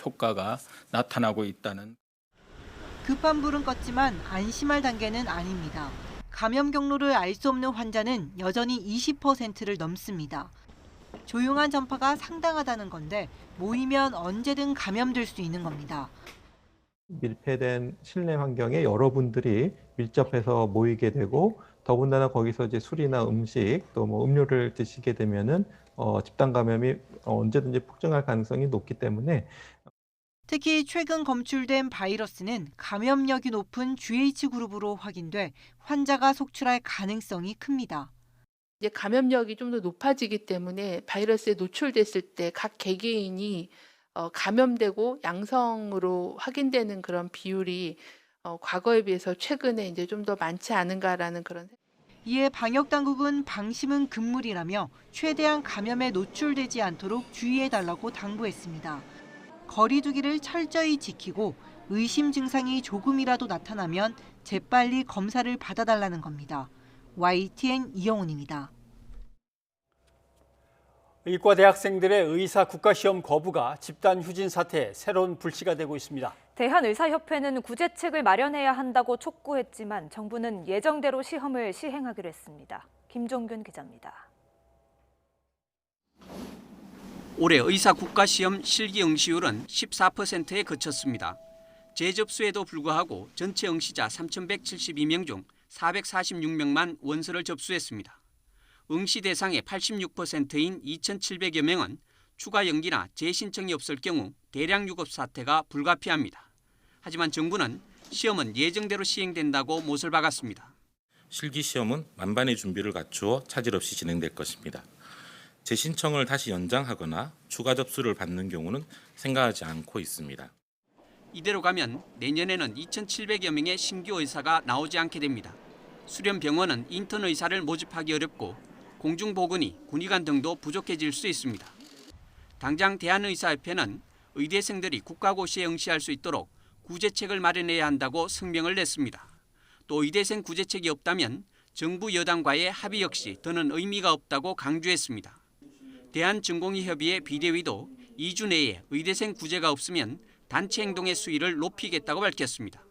효과가 나타나고 있다는. 급한 불은 껐지만 안심할 단계는 아닙니다. 감염 경로를 알 수 없는 환자는 여전히 20%를 넘습니다. 조용한 전파가 상당하다는 건데 모이면 언제든 감염될 수 있는 겁니다. 밀폐된 실내 환경에 여러분들이 밀접해서 모이게 되고 더군다나 거기서 이제 술이나 음식 또 뭐 음료를 드시게 되면은 집단 감염이 언제든지 폭증할 가능성이 높기 때문에 특히 최근 검출된 바이러스는 감염력이 높은 GH 그룹으로 확인돼 환자가 속출할 가능성이 큽니다. 이제 감염력이 좀 더 높아지기 때문에 바이러스에 노출됐을 때 각 개개인이 감염되고 양성으로 확인되는 그런 비율이 과거에 비해서 최근에 이제 좀 더 많지 않은가라는 그런. 이에 방역 당국은 방심은 금물이라며 최대한 감염에 노출되지 않도록 주의해달라고 당부했습니다. 거리 두기를 철저히 지키고 의심 증상이 조금이라도 나타나면 재빨리 검사를 받아달라는 겁니다. YTN 이영훈입니다. 의과 대학생들의 의사 국가시험 거부가 집단 휴진 사태에 새로운 불씨가 되고 있습니다. 대한의사협회는 구제책을 마련해야 한다고 촉구했지만 정부는 예정대로 시험을 시행하기로 했습니다. 김종균 기자입니다. 올해 의사 국가시험 실기 응시율은 14%에 그쳤습니다. 재접수에도 불구하고 전체 응시자 3,172명 중 446명만 원서를 접수했습니다. 응시 대상의 86%인 2,700여 명은 추가 연기나 재신청이 없을 경우 대량 유급 사태가 불가피합니다. 하지만 정부는 시험은 예정대로 시행된다고 못을 박았습니다. 실기시험은 만반의 준비를 갖추어 차질 없이 진행될 것입니다. 재신청을 다시 연장하거나 추가 접수를 받는 경우는 생각하지 않고 있습니다. 이대로 가면 내년에는 2,700여 명의 신규 의사가 나오지 않게 됩니다. 수련 병원은 인턴 의사를 모집하기 어렵고 공중보건이 군의관 등도 부족해질 수 있습니다. 당장 대한의사협회는 의대생들이 국가고시에 응시할 수 있도록 구제책을 마련해야 한다고 성명을 냈습니다. 또 의대생 구제책이 없다면 정부 여당과의 합의 역시 더는 의미가 없다고 강조했습니다. 대한전공의협의회 비대위도 2주 내에 의대생 구제가 없으면 단체 행동의 수위를 높이겠다고 밝혔습니다.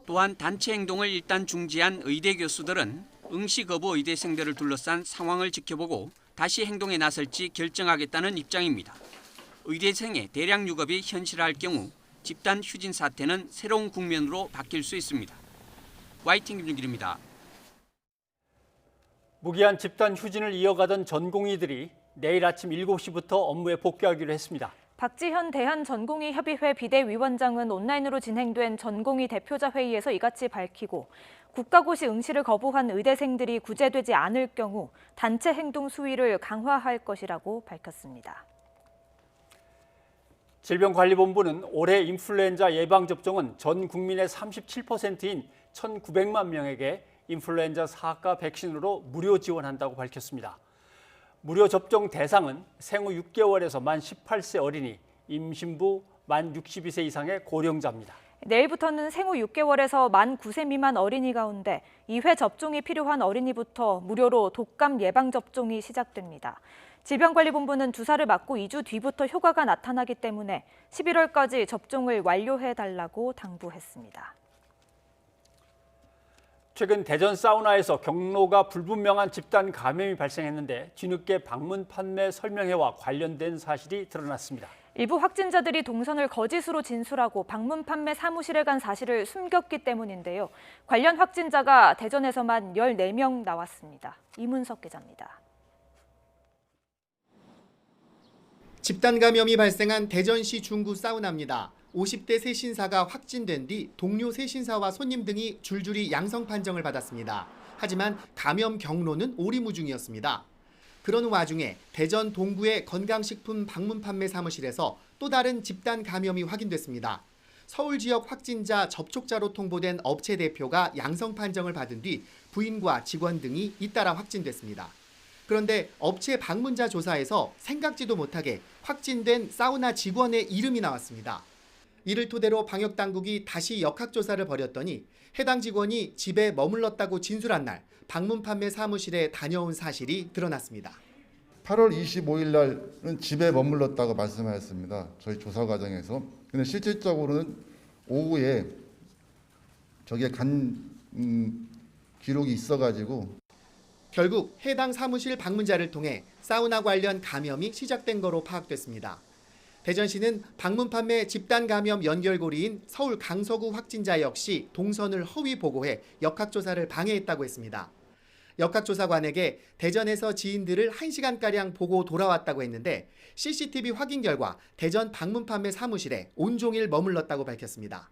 또한 단체 행동을 일단 중지한 의대 교수들은 응시 거부 의대생들을 둘러싼 상황을 지켜보고 다시 행동에 나설지 결정하겠다는 입장입니다. 의대생의 대량 유급이 현실화할 경우 집단 휴진 사태는 새로운 국면으로 바뀔 수 있습니다. YTN 김준길입니다. 무기한 집단 휴진을 이어가던 전공의들이 내일 아침 7시부터 업무에 복귀하기로 했습니다. 박지현 대한전공의협의회 비대위원장은 온라인으로 진행된 전공의 대표자 회의에서 이같이 밝히고 국가고시 응시를 거부한 의대생들이 구제되지 않을 경우 단체 행동 수위를 강화할 것이라고 밝혔습니다. 질병관리본부는 올해 인플루엔자 예방접종은 전 국민의 37%인 1,900만 명에게 인플루엔자 사가 백신으로 무료 지원한다고 밝혔습니다. 무료 접종 대상은 생후 6개월에서 만 18세 어린이, 임신부 만 62세 이상의 고령자입니다. 내일부터는 생후 6개월에서 만 9세 미만 어린이 가운데 2회 접종이 필요한 어린이부터 무료로 독감 예방접종이 시작됩니다. 질병관리본부는 주사를 맞고 2주 뒤부터 효과가 나타나기 때문에 11월까지 접종을 완료해달라고 당부했습니다. 최근 대전 사우나에서 경로가 불분명한 집단 감염이 발생했는데 뒤늦게 방문 판매 설명회와 관련된 사실이 드러났습니다. 일부 확진자들이 동선을 거짓으로 진술하고 방문 판매 사무실에 간 사실을 숨겼기 때문인데요. 관련 확진자가 대전에서만 14명 나왔습니다. 이문석 기자입니다. 집단 감염이 발생한 대전시 중구 사우나입니다. 50대 세신사가 확진된 뒤 동료 세신사와 손님 등이 줄줄이 양성 판정을 받았습니다. 하지만 감염 경로는 오리무중이었습니다. 그런 와중에 대전 동구의 건강식품 방문 판매 사무실에서 또 다른 집단 감염이 확인됐습니다. 서울 지역 확진자 접촉자로 통보된 업체 대표가 양성 판정을 받은 뒤 부인과 직원 등이 잇따라 확진됐습니다. 그런데 업체 방문자 조사에서 생각지도 못하게 확진된 사우나 직원의 이름이 나왔습니다. 이를 토대로 방역당국이 다시 역학조사를 벌였더니 해당 직원이 집에 머물렀다고 진술한 날 방문 판매 사무실에 다녀온 사실이 드러났습니다. 8월 25일 날은 집에 머물렀다고 말씀하셨습니다. 저희 조사 과정에서. 근데 실질적으로는 오후에 저게 간 기록이 있어가지고 결국 해당 사무실 방문자를 통해 사우나 관련 감염이 시작된 거로 파악됐습니다. 대전시는 방문 판매 집단 감염 연결고리인 서울 강서구 확진자 역시 동선을 허위 보고해 역학조사를 방해했다고 했습니다. 역학조사관에게 대전에서 지인들을 1시간가량 보고 돌아왔다고 했는데 CCTV 확인 결과 대전 방문 판매 사무실에 온종일 머물렀다고 밝혔습니다.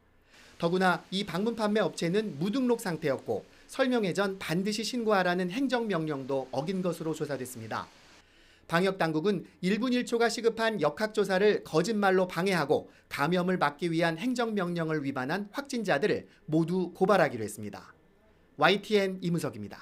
더구나 이 방문 판매 업체는 무등록 상태였고 설명회 전 반드시 신고하라는 행정명령도 어긴 것으로 조사됐습니다. 방역당국은 1분 1초가 시급한 역학조사를 거짓말로 방해하고 감염을 막기 위한 행정명령을 위반한 확진자들을 모두 고발하기로 했습니다. YTN 이무석입니다.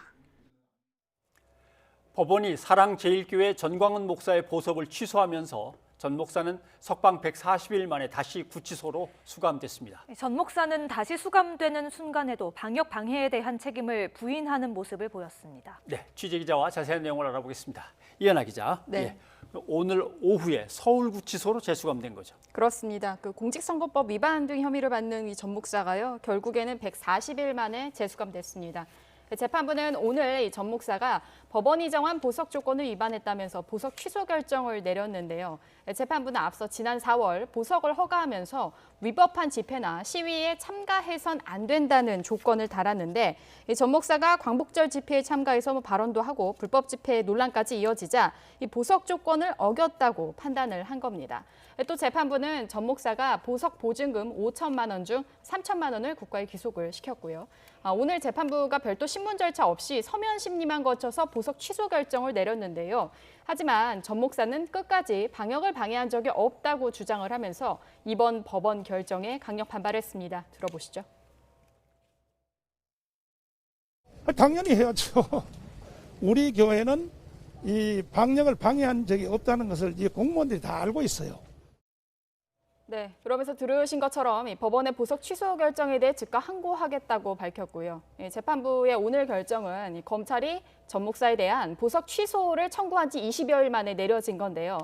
법원이 사랑제일교회 전광훈 목사의 보석을 취소하면서 전 목사는 석방 140일 만에 다시 구치소로 수감됐습니다. 전 목사는 다시 수감되는 순간에도 방역 방해에 대한 책임을 부인하는 모습을 보였습니다. 네, 취재기자와 자세한 내용을 알아보겠습니다. 이현아 기자. 네. 예, 오늘 오후에 서울구치소로 재수감된 거죠. 그렇습니다. 공직선거법 위반 등 혐의를 받는 이 전 목사가요. 결국에는 140일 만에 재수감됐습니다. 재판부는 오늘 이 전 목사가 법원이 정한 보석 조건을 위반했다면서 보석 취소 결정을 내렸는데요. 재판부는 앞서 지난 4월 보석을 허가하면서 위법한 집회나 시위에 참가해선 안 된다는 조건을 달았는데 전 목사가 광복절 집회에 참가해서 발언도 하고 불법 집회 논란까지 이어지자 이 보석 조건을 어겼다고 판단을 한 겁니다. 또 재판부는 전 목사가 보석 보증금 5천만 원 중 3천만 원을 국가에 귀속을 시켰고요. 오늘 재판부가 별도 신문 절차 없이 서면 심리만 거쳐서 보석 취소 결정을 내렸는데요. 하지만 전 목사는 끝까지 방역을 방해한 적이 없다고 주장을 하면서 이번 법원 결정에 강력 반발했습니다. 들어보시죠. 당연히 해야죠. 우리 교회는 이 방역을 방해한 적이 없다는 것을 이 공무원들이 다 알고 있어요. 네, 그러면서 들으신 것처럼 법원의 보석 취소 결정에 대해 즉각 항고하겠다고 밝혔고요. 재판부의 오늘 결정은 검찰이 전 목사에 대한 보석 취소를 청구한 지 20여일 만에 내려진 건데요.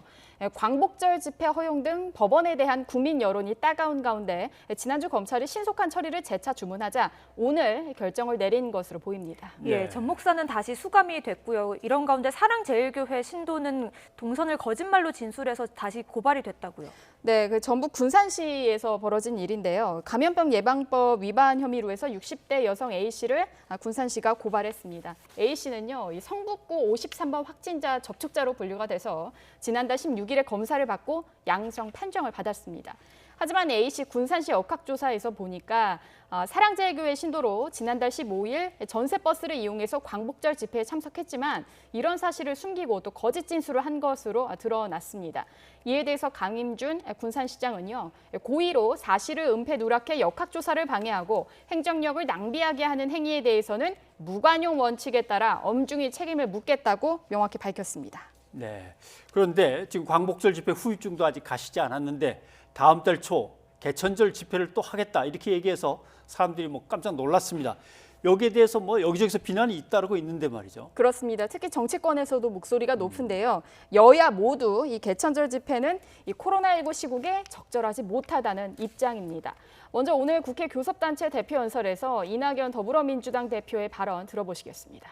광복절 집회 허용 등 법원에 대한 국민 여론이 따가운 가운데 지난주 검찰이 신속한 처리를 재차 주문하자 오늘 결정을 내린 것으로 보입니다. 예, 전 목사는 다시 수감이 됐고요. 이런 가운데 사랑제일교회 신도는 동선을 거짓말로 진술해서 다시 고발이 됐다고요. 네, 전북 군산시에서 벌어진 일인데요. 감염병 예방법 위반 혐의로 해서 60대 여성 A씨를 군산시가 고발했습니다. A씨는요, 이 성북구 53번 확진자 접촉자로 분류가 돼서 지난달 16일에 검사를 받고 양성 판정을 받았습니다. 하지만 A씨 군산시 역학조사에서 보니까 사랑제일교회 신도로 지난달 15일 전세버스를 이용해서 광복절 집회에 참석했지만 이런 사실을 숨기고 또 거짓 진술을 한 것으로 드러났습니다. 이에 대해서 강임준 군산시장은요, 고의로 사실을 은폐 누락해 역학조사를 방해하고 행정력을 낭비하게 하는 행위에 대해서는 무관용 원칙에 따라 엄중히 책임을 묻겠다고 명확히 밝혔습니다. 네. 그런데 지금 광복절 집회 후유증도 아직 가시지 않았는데 다음 달 초 개천절 집회를 또 하겠다 이렇게 얘기해서 사람들이 깜짝 놀랐습니다. 여기에 대해서 여기저기서 비난이 잇따르고 있는데 말이죠. 그렇습니다. 특히 정치권에서도 목소리가 높은데요. 여야 모두 이 개천절 집회는 이 코로나19 시국에 적절하지 못하다는 입장입니다. 먼저 오늘 국회 교섭단체 대표연설에서 이낙연 더불어민주당 대표의 발언 들어보시겠습니다.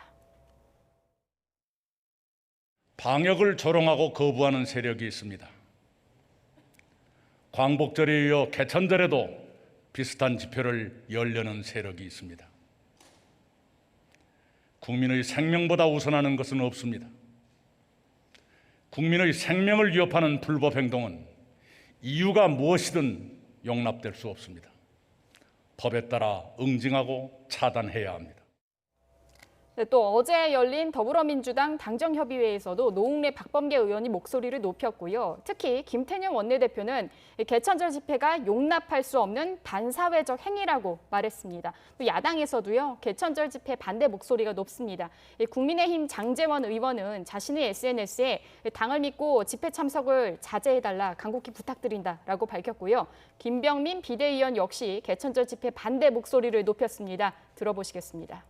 방역을 조롱하고 거부하는 세력이 있습니다. 광복절에 이어 개천절에도 비슷한 집회를 열려는 세력이 있습니다. 국민의 생명보다 우선하는 것은 없습니다. 국민의 생명을 위협하는 불법 행동은 이유가 무엇이든 용납될 수 없습니다. 법에 따라 응징하고 차단해야 합니다. 네, 또 어제 열린 더불어민주당 당정협의회에서도 노웅래 박범계 의원이 목소리를 높였고요. 특히 김태년 원내대표는 개천절 집회가 용납할 수 없는 반사회적 행위라고 말했습니다. 또 야당에서도요, 개천절 집회 반대 목소리가 높습니다. 국민의힘 장제원 의원은 자신의 SNS에 당을 믿고 집회 참석을 자제해달라 간곡히 부탁드린다라고 밝혔고요. 김병민 비대위원 역시 개천절 집회 반대 목소리를 높였습니다. 들어보시겠습니다.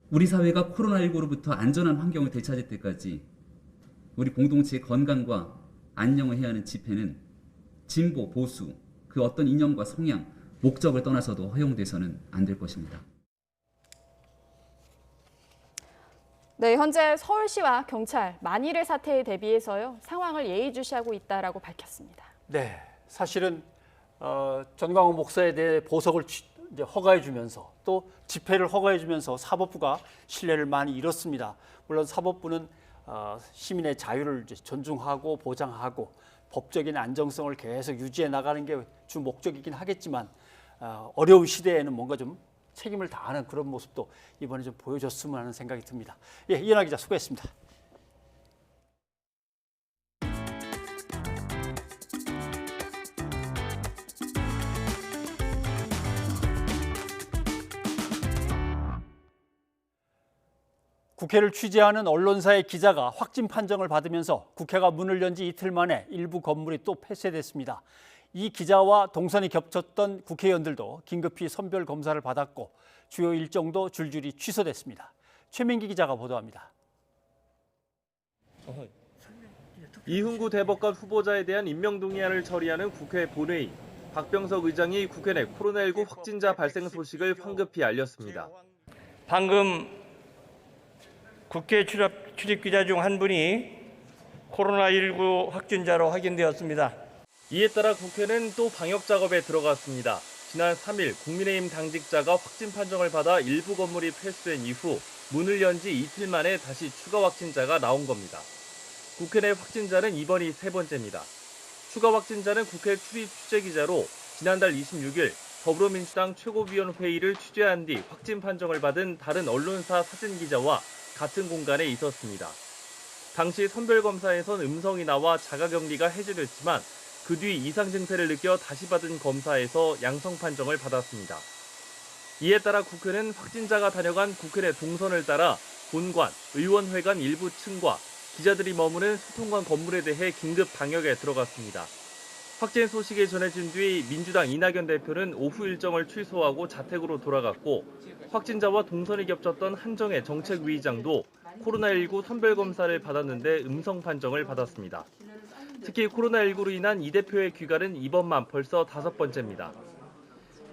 우리 사회가 코로나19로부터 안전한 환경을 되찾을 때까지 우리 공동체의 건강과 안녕을 해야 하는 집회는 진보, 보수, 그 어떤 이념과 성향, 목적을 떠나서도 허용돼서는 안 될 것입니다. 네, 현재 서울시와 경찰 만일의 사태에 대비해서요 상황을 예의주시하고 있다라고 밝혔습니다. 네, 사실은 전광훈 목사에 대해 보석을 이제 허가해주면서 또 집회를 허가해주면서 사법부가 신뢰를 많이 잃었습니다. 물론 사법부는 시민의 자유를 이제 존중하고 보장하고 법적인 안정성을 계속 유지해 나가는 게 주 목적이긴 하겠지만 어려운 시대에는 뭔가 좀 책임을 다하는 그런 모습도 이번에 좀 보여줬으면 하는 생각이 듭니다. 예, 이현아 기자 수고했습니다. 국회를 취재하는 언론사의 기자가 확진 판정을 받으면서 국회가 문을 연 지 이틀 만에 일부 건물이 또 폐쇄됐습니다. 이 기자와 동선이 겹쳤던 국회의원들도 긴급히 선별 검사를 받았고 주요 일정도 줄줄이 취소됐습니다. 최민기 기자가 보도합니다. 이흥구 대법관 후보자에 대한 임명동의안을 처리하는 국회 본회의. 박병석 의장이 국회 내 코로나19 확진자 발생 소식을 황급히 알렸습니다. 방금 국회 출입 기자 중 한 분이 코로나19 확진자로 확인되었습니다. 이에 따라 국회는 또 방역 작업에 들어갔습니다. 지난 3일 국민의힘 당직자가 확진 판정을 받아 일부 건물이 폐쇄된 이후 문을 연 지 이틀 만에 다시 추가 확진자가 나온 겁니다. 국회 내 확진자는 이번이 세 번째입니다. 추가 확진자는 국회 출입 취재기자로 지난달 26일 더불어민주당 최고위원회의를 취재한 뒤 확진 판정을 받은 다른 언론사 사진기자와 같은 공간에 있었습니다. 당시 선별검사에선 음성이 나와 자가격리가 해제됐지만 그 뒤 이상 증세를 느껴 다시 받은 검사에서 양성 판정을 받았습니다. 이에 따라 국회는 확진자가 다녀간 국회 내 동선을 따라 본관, 의원회관 일부 층과 기자들이 머무는 소통관 건물에 대해 긴급 방역에 들어갔습니다. 확진 소식이 전해진 뒤 민주당 이낙연 대표는 오후 일정을 취소하고 자택으로 돌아갔고 확진자와 동선이 겹쳤던 한정혜 정책위의장도 코로나19 선별검사를 받았는데 음성 판정을 받았습니다. 특히 코로나19로 인한 이 대표의 귀가는 이번만 벌써 5번째입니다.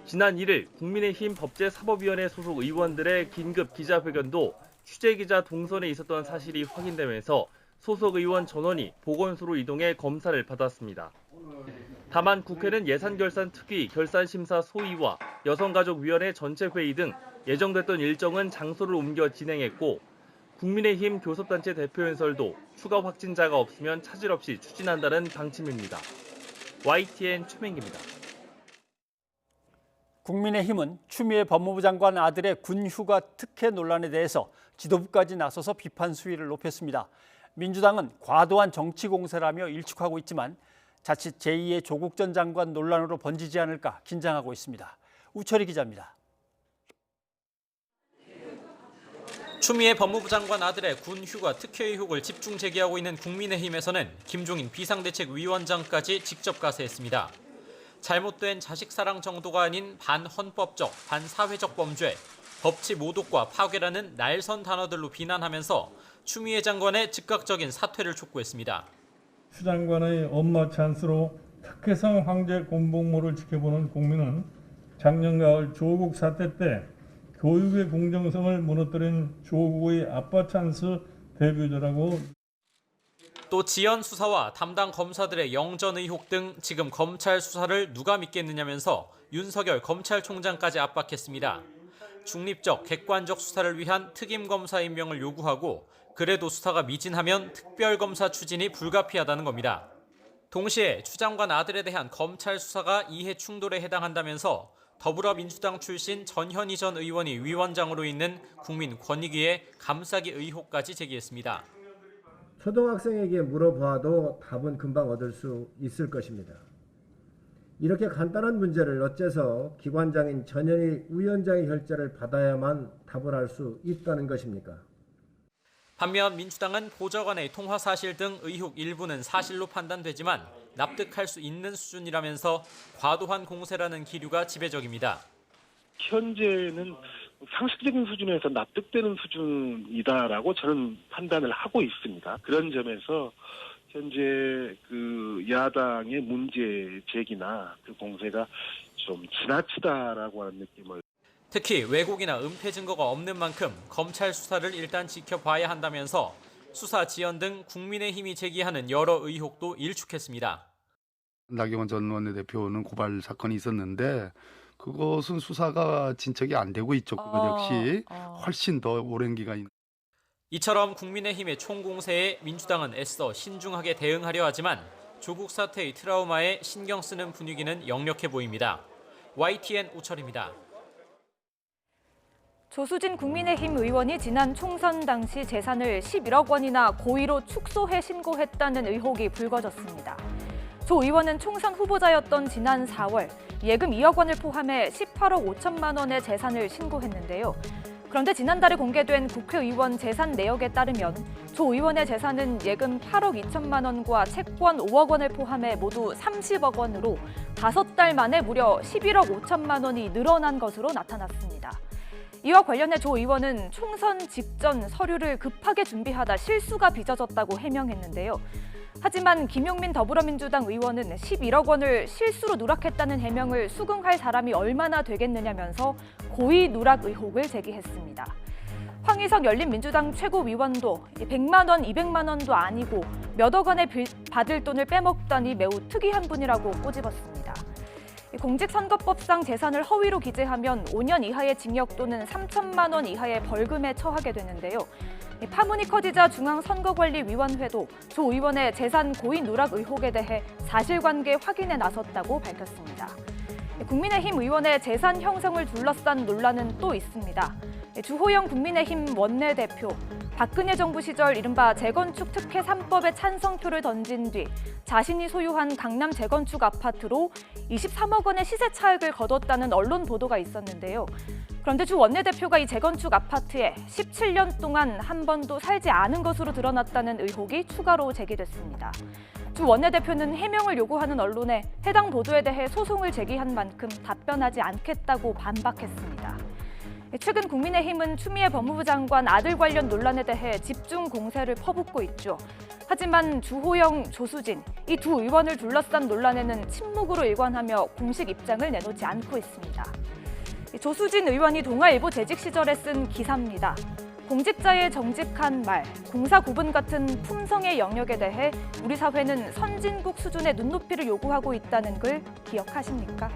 지난 1일 국민의힘 법제사법위원회 소속 의원들의 긴급 기자회견도 취재기자 동선에 있었던 사실이 확인되면서 소속 의원 전원이 보건소로 이동해 검사를 받았습니다. 다만 국회는 예산결산특위 결산심사 소위와 여성가족위원회 전체 회의 등 예정됐던 일정은 장소를 옮겨 진행했고 국민의힘 교섭단체 대표연설도 추가 확진자가 없으면 차질 없이 추진한다는 방침입니다. YTN 최민기입니다. 국민의힘은 추미애 법무부 장관 아들의 군휴가 특혜 논란에 대해서 지도부까지 나서서 비판 수위를 높였습니다. 민주당은 과도한 정치 공세라며 일축하고 있지만 자칫 제2의 조국 전 장관 논란으로 번지지 않을까 긴장하고 있습니다. 우철희 기자입니다. 추미애 법무부 장관 아들의 군휴가 특혜 의혹을 집중 제기하고 있는 국민의힘에서는 김종인 비상대책위원장까지 직접 가세했습니다. 잘못된 자식사랑 정도가 아닌 반헌법적, 반사회적 범죄, 법치 모독과 파괴라는 날선 단어들로 비난하면서 추미애 장관의 즉각적인 사퇴를 촉구했습니다. 추 장관의 엄마 찬스로 특혜성 황제 공복모를 지켜보는 국민은 작년 가을 조국 사태 때 교육의 공정성을 무너뜨린 조국의 아빠 찬스 대표자라고. 또 지연 수사와 담당 검사들의 영전 의혹 등 지금 검찰 수사를 누가 믿겠느냐면서 윤석열 검찰총장까지 압박했습니다. 중립적, 객관적 수사를 위한 특임검사 임명을 요구하고 그래도 수사가 미진하면 특별검사 추진이 불가피하다는 겁니다. 동시에 추 장관 아들에 대한 검찰 수사가 이해 충돌에 해당한다면서 더불어민주당 출신 전현희 전 의원이 위원장으로 있는 국민권익위에 감싸기 의혹까지 제기했습니다. 초등학생에게 물어봐도 답은 금방 얻을 수 있을 것입니다. 이렇게 간단한 문제를 어째서 기관장인 전현희 위원장의 결재를 받아야만 답을 할 수 있다는 것입니까? 반면 민주당은 보좌관의 통화 사실 등 의혹 일부는 사실로 판단되지만 납득할 수 있는 수준이라면서 과도한 공세라는 기류가 지배적입니다. 현재는 상식적인 수준에서 납득되는 수준이다라고 저는 판단을 하고 있습니다. 그런 점에서 현재 그 야당의 문제 제기나 그 공세가 좀 지나치다라고 하는 느낌을. 특히 왜곡이나 은폐 증거가 없는 만큼 검찰 수사를 일단 지켜봐야 한다면서 수사 지연 등 국민의힘이 제기하는 여러 의혹도 일축했습니다. 나경원 전 원내대표는 고발 사건이 있었는데 그것은 수사가 진척이 안 되고 있죠. 그것 역시 훨씬 더 오랜 기간. 이처럼 국민의힘의 총공세에 민주당은 애써 신중하게 대응하려 하지만 조국 사태의 트라우마에 신경 쓰는 분위기는 역력해 보입니다. YTN 우철입니다. 조수진 국민의힘 의원이 지난 총선 당시 재산을 11억 원이나 고의로 축소해 신고했다는 의혹이 불거졌습니다. 조 의원은 총선 후보자였던 지난 4월 예금 2억 원을 포함해 18억 5천만 원의 재산을 신고했는데요. 그런데 지난달에 공개된 국회의원 재산 내역에 따르면 조 의원의 재산은 예금 8억 2천만 원과 채권 5억 원을 포함해 모두 30억 원으로 5달 만에 무려 11억 5천만 원이 늘어난 것으로 나타났습니다. 이와 관련해 조 의원은 총선 직전 서류를 급하게 준비하다 실수가 빚어졌다고 해명했는데요. 하지만 김용민 더불어민주당 의원은 11억 원을 실수로 누락했다는 해명을 수긍할 사람이 얼마나 되겠느냐면서 고의 누락 의혹을 제기했습니다. 황희석 열린민주당 최고위원도 100만 원, 200만 원도 아니고 몇억 원에 받을 돈을 빼먹다니 매우 특이한 분이라고 꼬집었습니다. 공직선거법상 재산을 허위로 기재하면 5년 이하의 징역 또는 3천만 원 이하의 벌금에 처하게 되는데요. 파문이 커지자 중앙선거관리위원회도 조 의원의 재산 고의 누락 의혹에 대해 사실관계 확인에 나섰다고 밝혔습니다. 국민의힘 의원의 재산 형성을 둘러싼 논란은 또 있습니다. 주호영 국민의힘 원내대표, 박근혜 정부 시절 이른바 재건축 특혜 3법에 찬성표를 던진 뒤 자신이 소유한 강남 재건축 아파트로 23억 원의 시세 차익을 거뒀다는 언론 보도가 있었는데요. 그런데 주 원내대표가 이 재건축 아파트에 17년 동안 한 번도 살지 않은 것으로 드러났다는 의혹이 추가로 제기됐습니다. 주 원내대표는 해명을 요구하는 언론에 해당 보도에 대해 소송을 제기한 만큼 답변하지 않겠다고 반박했습니다. 최근 국민의힘은 추미애 법무부 장관 아들 관련 논란에 대해 집중 공세를 퍼붓고 있죠. 하지만 주호영, 조수진 이 두 의원을 둘러싼 논란에는 침묵으로 일관하며 공식 입장을 내놓지 않고 있습니다. 조수진 의원이 동아일보 재직 시절에 쓴 기사입니다. 공직자의 정직한 말, 공사 구분 같은 품성의 영역에 대해 우리 사회는 선진국 수준의 눈높이를 요구하고 있다는 걸 기억하십니까?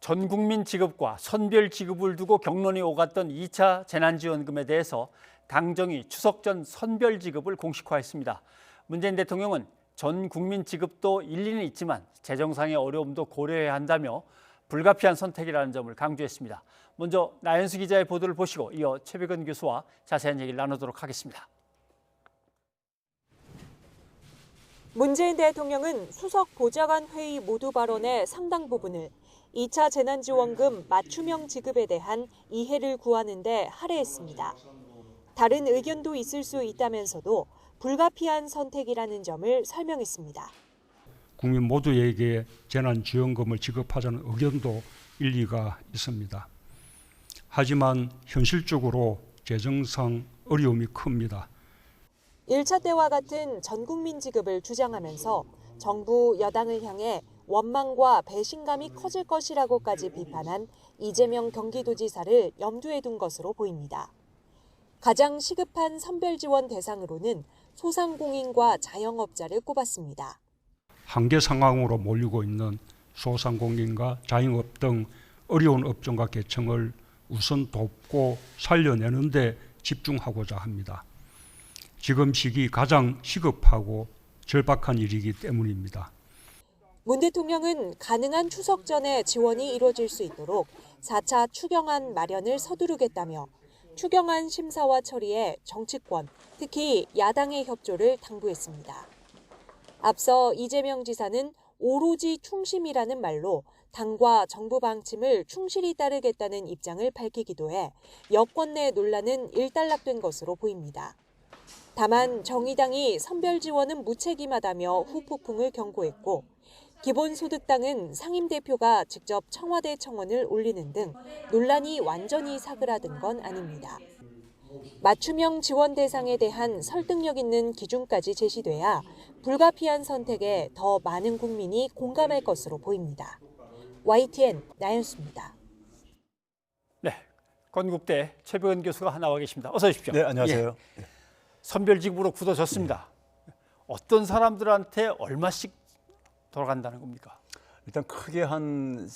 전 국민 지급과 선별 지급을 두고 격론이 오갔던 2차 재난지원금에 대해서 당정이 추석 전 선별 지급을 공식화했습니다. 문재인 대통령은 전 국민 지급도 일리는 있지만 재정상의 어려움도 고려해야 한다며 불가피한 선택이라는 점을 강조했습니다. 먼저 나연수 기자의 보도를 보시고 이어 최백은 교수와 자세한 얘기를 나누도록 하겠습니다. 문재인 대통령은 수석 보좌관 회의 모두 발언의 상당 부분을 2차 재난지원금 맞춤형 지급에 대한 이해를 구하는 데 할애했습니다. 다른 의견도 있을 수 있다면서도 불가피한 선택이라는 점을 설명했습니다. 국민 모두에게 재난지원금을 지급하자는 의견도 일리가 있습니다. 하지만 현실적으로 재정상 어려움이 큽니다. 1차 때와 같은 전국민 지급을 주장하면서 정부 여당을 향해 원망과 배신감이 커질 것이라고까지 비판한 이재명 경기도지사를 염두에 둔 것으로 보입니다. 가장 시급한 선별 지원 대상으로는 소상공인과 자영업자를 꼽았습니다. 한계 상황으로 몰리고 있는 소상공인과 자영업 등 어려운 업종과 계층을 우선 돕고 살려내는 데 집중하고자 합니다. 지금 시기 가장 시급하고 절박한 일이기 때문입니다. 문 대통령은 가능한 추석 전에 지원이 이루어질 수 있도록 4차 추경안 마련을 서두르겠다며 추경안 심사와 처리에 정치권, 특히 야당의 협조를 당부했습니다. 앞서 이재명 지사는 오로지 충심이라는 말로 당과 정부 방침을 충실히 따르겠다는 입장을 밝히기도 해 여권 내 논란은 일단락된 것으로 보입니다. 다만 정의당이 선별 지원은 무책임하다며 후폭풍을 경고했고 기본소득당은 상임대표가 직접 청와대 청원을 올리는 등 논란이 완전히 사그라든 건 아닙니다. 맞춤형 지원 대상에 대한 설득력 있는 기준까지 제시돼야 불가피한 선택에 더 많은 국민이 공감할 것으로 보입니다. YTN 나연수입니다. 네, 건국대 최백은 교수가 나와 계십니다. 어서 오십시오. 네, 안녕하세요. 예. 선별지급으로 굳어졌습니다. 어떤 사람들한테 얼마씩 돌아간다는 겁니까? 일단 크게 한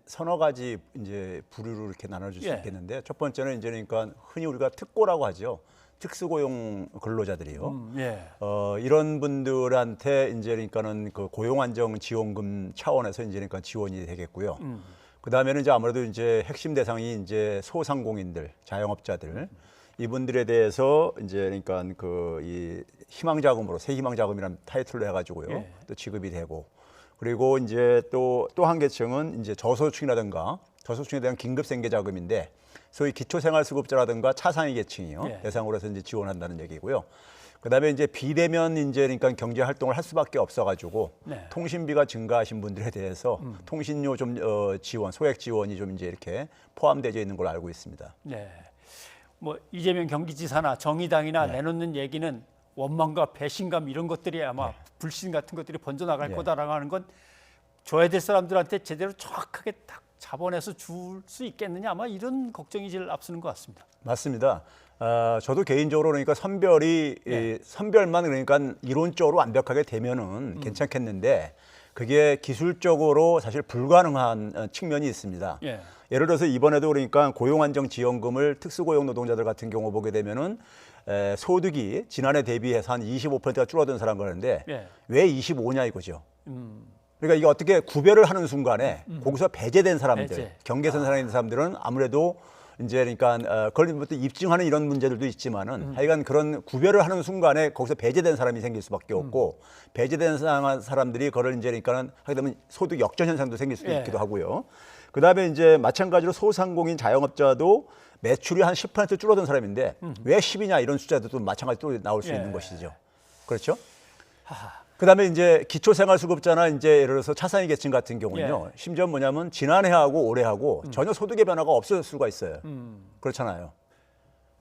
서너 가지 이제 부류로 이렇게 나눠줄 수 있겠는데, 첫 번째는 이제 그러니까 흔히 우리가 특고라고 하죠. 특수고용 근로자들이요. 이런 분들한테 이제 그러니까는 그 고용안정지원금 차원에서 이제 그러니까 지원이 되겠고요. 그 다음에는 이제 아무래도 이제 핵심 대상이 이제 소상공인들, 자영업자들. 이분들에 대해서 이제 그러니까 그 이 희망자금으로 새희망자금이라는 타이틀로 해가지고요. 또 지급이 되고, 그리고 이제 또 한 계층은 이제 저소득층이라든가 저소득층에 대한 긴급생계자금인데 소위 기초생활수급자라든가 차상위 계층이요. 대상으로 해서 이제 지원한다는 얘기고요. 그다음에 이제 비대면 이제 그러니까 경제 활동을 할 수밖에 없어가지고 통신비가 증가하신 분들에 대해서 통신료 좀 지원, 소액 지원이 좀 이제 이렇게 포함되어 있는 걸로 알고 있습니다. 네. 뭐 이재명 경기지사나 정의당이나 내놓는 얘기는 원망과 배신감 이런 것들이 아마 불신 같은 것들이 번져나갈 거다라고 하는 건 줘야 될 사람들한테 제대로 정확하게 딱 잡아내서 줄 수 있겠느냐, 아마 이런 걱정이 제일 앞서는 것 같습니다. 맞습니다. 저도 개인적으로 그러니까 선별만 그러니까 이론적으로 완벽하게 되면은 괜찮겠는데 그게 기술적으로 사실 불가능한 측면이 있습니다. 예를 들어서 이번에도 그러니까 고용안정지원금을 특수고용 노동자들 같은 경우 보게 되면은 소득이 지난해 대비해서 한 25%가 줄어든 사람 그러는데 왜 25냐 이거죠. 그러니까 이게 어떻게 구별을 하는 순간에 거기서 배제된 사람들, 경계선 상에 있는 사람들은 아무래도 이제 그러니까 그걸 뭐 입증하는 이런 문제들도 있지만은 하여간 그런 구별을 하는 순간에 거기서 배제된 사람이 생길 수밖에 없고 배제된 사람들이 그걸 이제 그러니까는 하게 되면 소득 역전 현상도 생길 수도 있기도 하고요. 그다음에 이제 마찬가지로 소상공인 자영업자도 매출이 한 10% 줄어든 사람인데 왜 10이냐 이런 숫자도 마찬가지로 나올 수 있는 것이죠. 그렇죠? 그다음에 이제 기초생활수급자나 이제 예를 들어서 차상위 계층 같은 경우는요. 심지어 뭐냐면 지난해하고 올해하고 전혀 소득의 변화가 없을 수가 있어요. 그렇잖아요.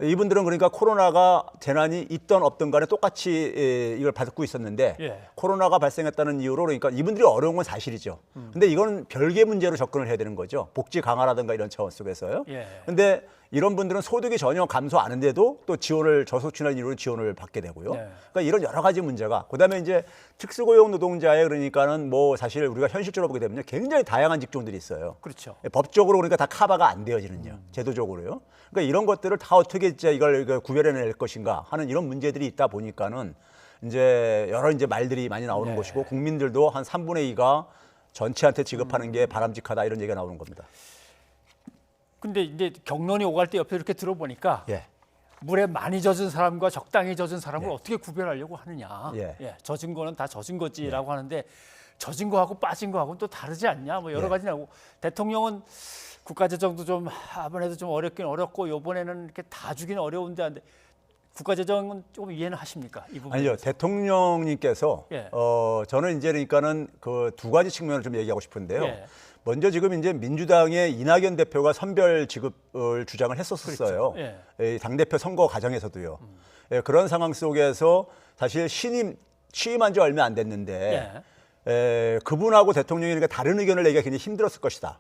이분들은 그러니까 코로나가 재난이 있던 없던 간에 똑같이 이걸 받고 있었는데 코로나가 발생했다는 이유로 그러니까 이분들이 어려운 건 사실이죠. 근데 이건 별개 문제로 접근을 해야 되는 거죠. 복지 강화라든가 이런 차원 속에서요. 근데 이런 분들은 소득이 전혀 감소 안 하는데도 또 지원을 저소득층이라는 이유로 지원을 받게 되고요. 그러니까 이런 여러 가지 문제가 그다음에 이제 특수고용 노동자의 그러니까는 뭐 사실 우리가 현실적으로 보게 되면 굉장히 다양한 직종들이 있어요. 그렇죠. 법적으로 그러니까 다 커버가 안 되어지는요. 제도적으로요. 그러니까 이런 것들을 다 어떻게 이제 이걸 구별해낼 것인가 하는 이런 문제들이 있다 보니까는 이제 여러 이제 말들이 많이 나오는 것이고 국민들도 한 3분의 2가 전체한테 지급하는 게 바람직하다 이런 얘기가 나오는 겁니다. 근데 이제 경론이 오갈 때 옆에 이렇게 들어보니까 물에 많이 젖은 사람과 적당히 젖은 사람을 어떻게 구별하려고 하느냐. 젖은 거는 다 젖은 거지라고 하는데 젖은 거하고 빠진 거하고는 또 다르지 않냐. 뭐 여러 가지 나오고 대통령은 국가재정도 좀 이번에도 좀 어렵긴 어렵고 이번에는 이렇게 다 주긴 어려운데 한데 국가재정은 조금 이해는 하십니까? 이 부분? 아니요. 대통령님께서 저는 이제 그러니까는 그 두 가지 측면을 좀 얘기하고 싶은데요. 먼저 지금 이제 민주당의 이낙연 대표가 선별 지급을 주장을 했었어요. 그렇죠. 당대표 선거 과정에서도요. 그런 상황 속에서 사실 취임한 지 얼마 안 됐는데 그분하고 대통령이 그러니까 다른 의견을 내기가 굉장히 힘들었을 것이다.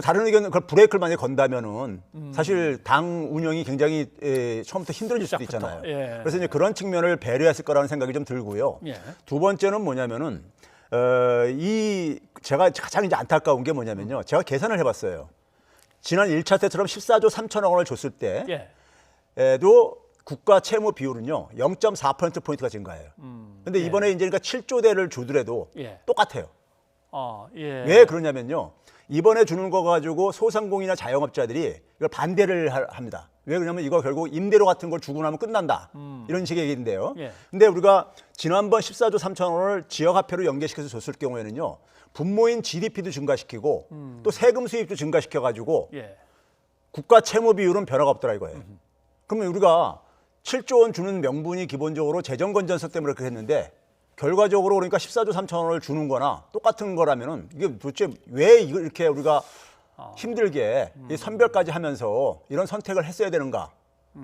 다른 의견은 그걸 브레이크를 만약에 건다면은 사실 당 운영이 굉장히 처음부터 힘들어질 수도 있잖아요. 그래서 이제 그런 측면을 배려했을 거라는 생각이 좀 들고요. 두 번째는 뭐냐면은 제가 가장 이제 안타까운 게 뭐냐면요. 제가 계산을 해봤어요. 지난 1차 때처럼 14조 3천억 원을 줬을 때도 국가 채무 비율은요 0.4%포인트가 증가해요. 근데 이번에 이제 그러니까 7조대를 주더라도 똑같아요. 왜 그러냐면요. 이번에 주는 거 가지고 소상공인이나 자영업자들이 이걸 반대를 합니다. 왜 그러냐면 이거 결국 임대료 같은 걸 주고 나면 끝난다. 이런 식의 얘기인데요. 근데 우리가 지난번 14조 3천억 원을 지역화폐로 연계시켜서 줬을 경우에는요. 분모인 GDP도 증가시키고 또 세금 수입도 증가시켜가지고 국가 채무 비율은 변화가 없더라 이거예요. 그러면 우리가 7조 원 주는 명분이 기본적으로 재정 건전성 때문에 그렇게 했는데 결과적으로 그러니까 14조 3천원을 주는 거나 똑같은 거라면은 이게 도대체 왜 이렇게 우리가 힘들게 이 선별까지 하면서 이런 선택을 했어야 되는가?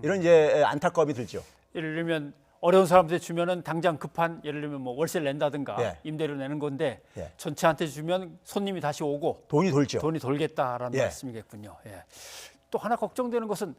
이런 이제 안타까움이 들죠. 예를 들면 어려운 사람한테 주면은 당장 급한 예를 들면 뭐 월세를 낸다든가 예. 임대료 내는 건데 예. 전체한테 주면 손님이 다시 오고 돈이 돌죠. 돈이 돌겠다라는 예. 말씀이겠군요. 예. 또 하나 걱정되는 것은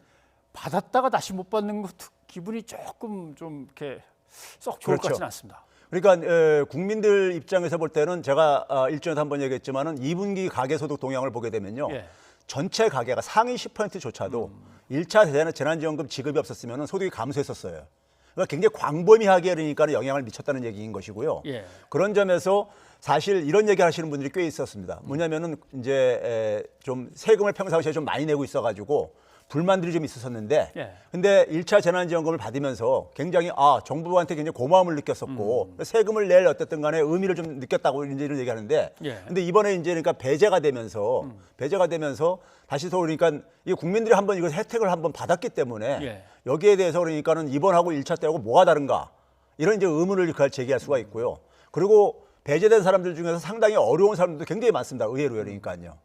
받았다가 다시 못 받는 것도 기분이 조금 좀 이렇게 썩 좋을 것 같지는 않습니다. 그러니까 국민들 입장에서 볼 때는 제가 일전에 한번 얘기했지만은 2분기 가계소득 동향을 보게 되면요. 예. 전체 가계가 상위 10%조차도 1차 재난지원금 지급이 없었으면 소득이 감소했었어요. 그러니까 굉장히 광범위하게 그러니까 영향을 미쳤다는 얘기인 것이고요. 예. 그런 점에서 사실 이런 얘기를 하시는 분들이 꽤 있었습니다. 뭐냐면은 이제 좀 세금을 평상시에 좀 많이 내고 있어가지고 불만들이 좀 있었었는데, 예. 근데 1차 재난지원금을 받으면서 굉장히 정부한테 굉장히 고마움을 느꼈었고 세금을 낼 어쨌든 간에 의미를 좀 느꼈다고 이제 이런 얘기하는데, 예. 근데 이번에 이제 그러니까 배제가 되면서 다시 또 그러니까 이 국민들이 한번 이거 혜택을 한번 받았기 때문에 예. 여기에 대해서 그러니까는 이번하고 1차 때하고 뭐가 다른가 이런 이제 의문을 제기할 수가 있고요. 그리고 배제된 사람들 중에서 상당히 어려운 사람들도 굉장히 많습니다. 의외로 그러니까요.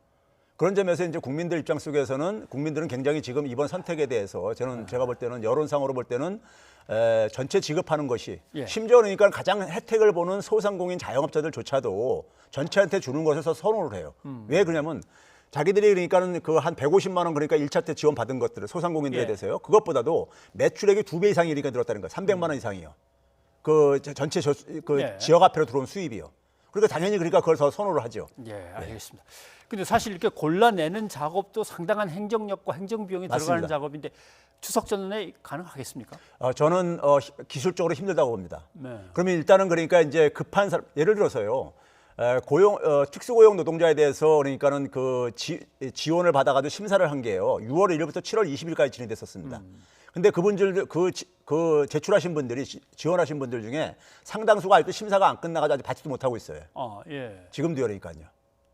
그런 점에서 이제 국민들 입장 속에서는 국민들은 굉장히 지금 이번 선택에 대해서 제가 볼 때는 여론상으로 볼 때는 전체 지급하는 것이 예. 심지어 그러니까 가장 혜택을 보는 소상공인 자영업자들조차도 전체한테 주는 것에서 선호를 해요. 왜 그러냐면 자기들이 그러니까는 그 한 150만 원 그러니까 1차 때 지원 받은 것들을 소상공인들에 예. 대해서요. 그것보다도 매출액이 2배 이상이니까 들었다는 거예요. 300만 원 이상이요. 그 전체 예. 지역 화폐로 들어온 수입이요. 그러니까 당연히 그러니까 그걸 더 선호를 하죠. 예, 알겠습니다. 근데 사실 이렇게 골라내는 작업도 상당한 행정력과 행정비용이 맞습니다. 들어가는 작업인데 추석 전에 가능하겠습니까? 저는 기술적으로 힘들다고 봅니다. 네. 그러면 일단은 그러니까 이제 급한 사람, 예를 들어서요. 특수고용 노동자에 대해서 그러니까는 그 지원을 받아가지고 심사를 한 게요. 6월 1일부터 7월 20일까지 진행됐었습니다. 근데 그분들 그 제출하신 분들이 지원하신 분들 중에 상당수가 아직도 심사가 안 끝나가지고 아직 받지도 못하고 있어요. 예. 지금도 그러니까요.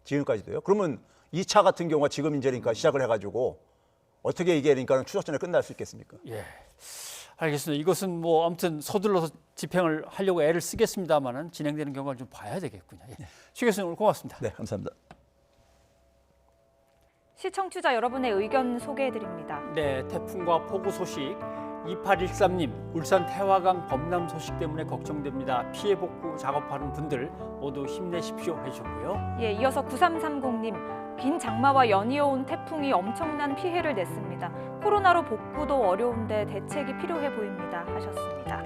지금까지도요. 그러면 2차 같은 경우가 지금 이제 그러니까 시작을 해가지고 어떻게 이게 그러니까 추석 전에 끝날 수 있겠습니까? 예. 알겠습니다. 이것은 뭐 아무튼 서둘러서 집행을 하려고 애를 쓰겠습니다만은 진행되는 경과를 좀 봐야 되겠군요. 예. 최 교수님 오늘 고맙습니다. 네, 감사합니다. 시청자자 여러분의 의견 소개해드립니다. 네, 태풍과 폭우 소식 2813님, 울산 태화강 범람 소식 때문에 걱정됩니다. 피해 복구 작업하는 분들 모두 힘내십시오 해주셨고요. 예, 이어서 9330님, 긴 장마와 연이어온 태풍이 엄청난 피해를 냈습니다. 코로나로 복구도 어려운데 대책이 필요해 보입니다 하셨습니다.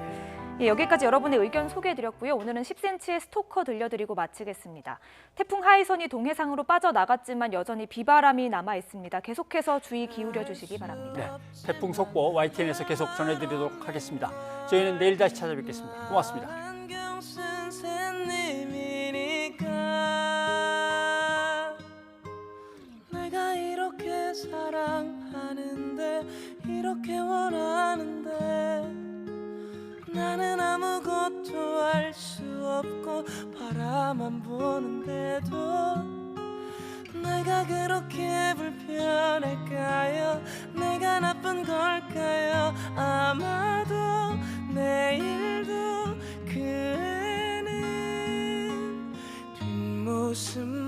예, 여기까지 여러분의 의견 소개해드렸고요. 오늘은 10cm의 스토커 들려드리고 마치겠습니다. 태풍 하이선이 동해상으로 빠져나갔지만 여전히 비바람이 남아있습니다. 계속해서 주의 기울여 주시기 바랍니다. 네, 태풍 속보 YTN에서 계속 전해드리도록 하겠습니다. 저희는 내일 다시 찾아뵙겠습니다. 고맙습니다. 내가 이렇게 사랑하는데 이렇게 원하는데 나는 아무것도 알 수 없고 바라만 보는데도 내가 그렇게 불편할까요? 내가 나쁜 걸까요? 아마도 내일도 그 애는 뒷모습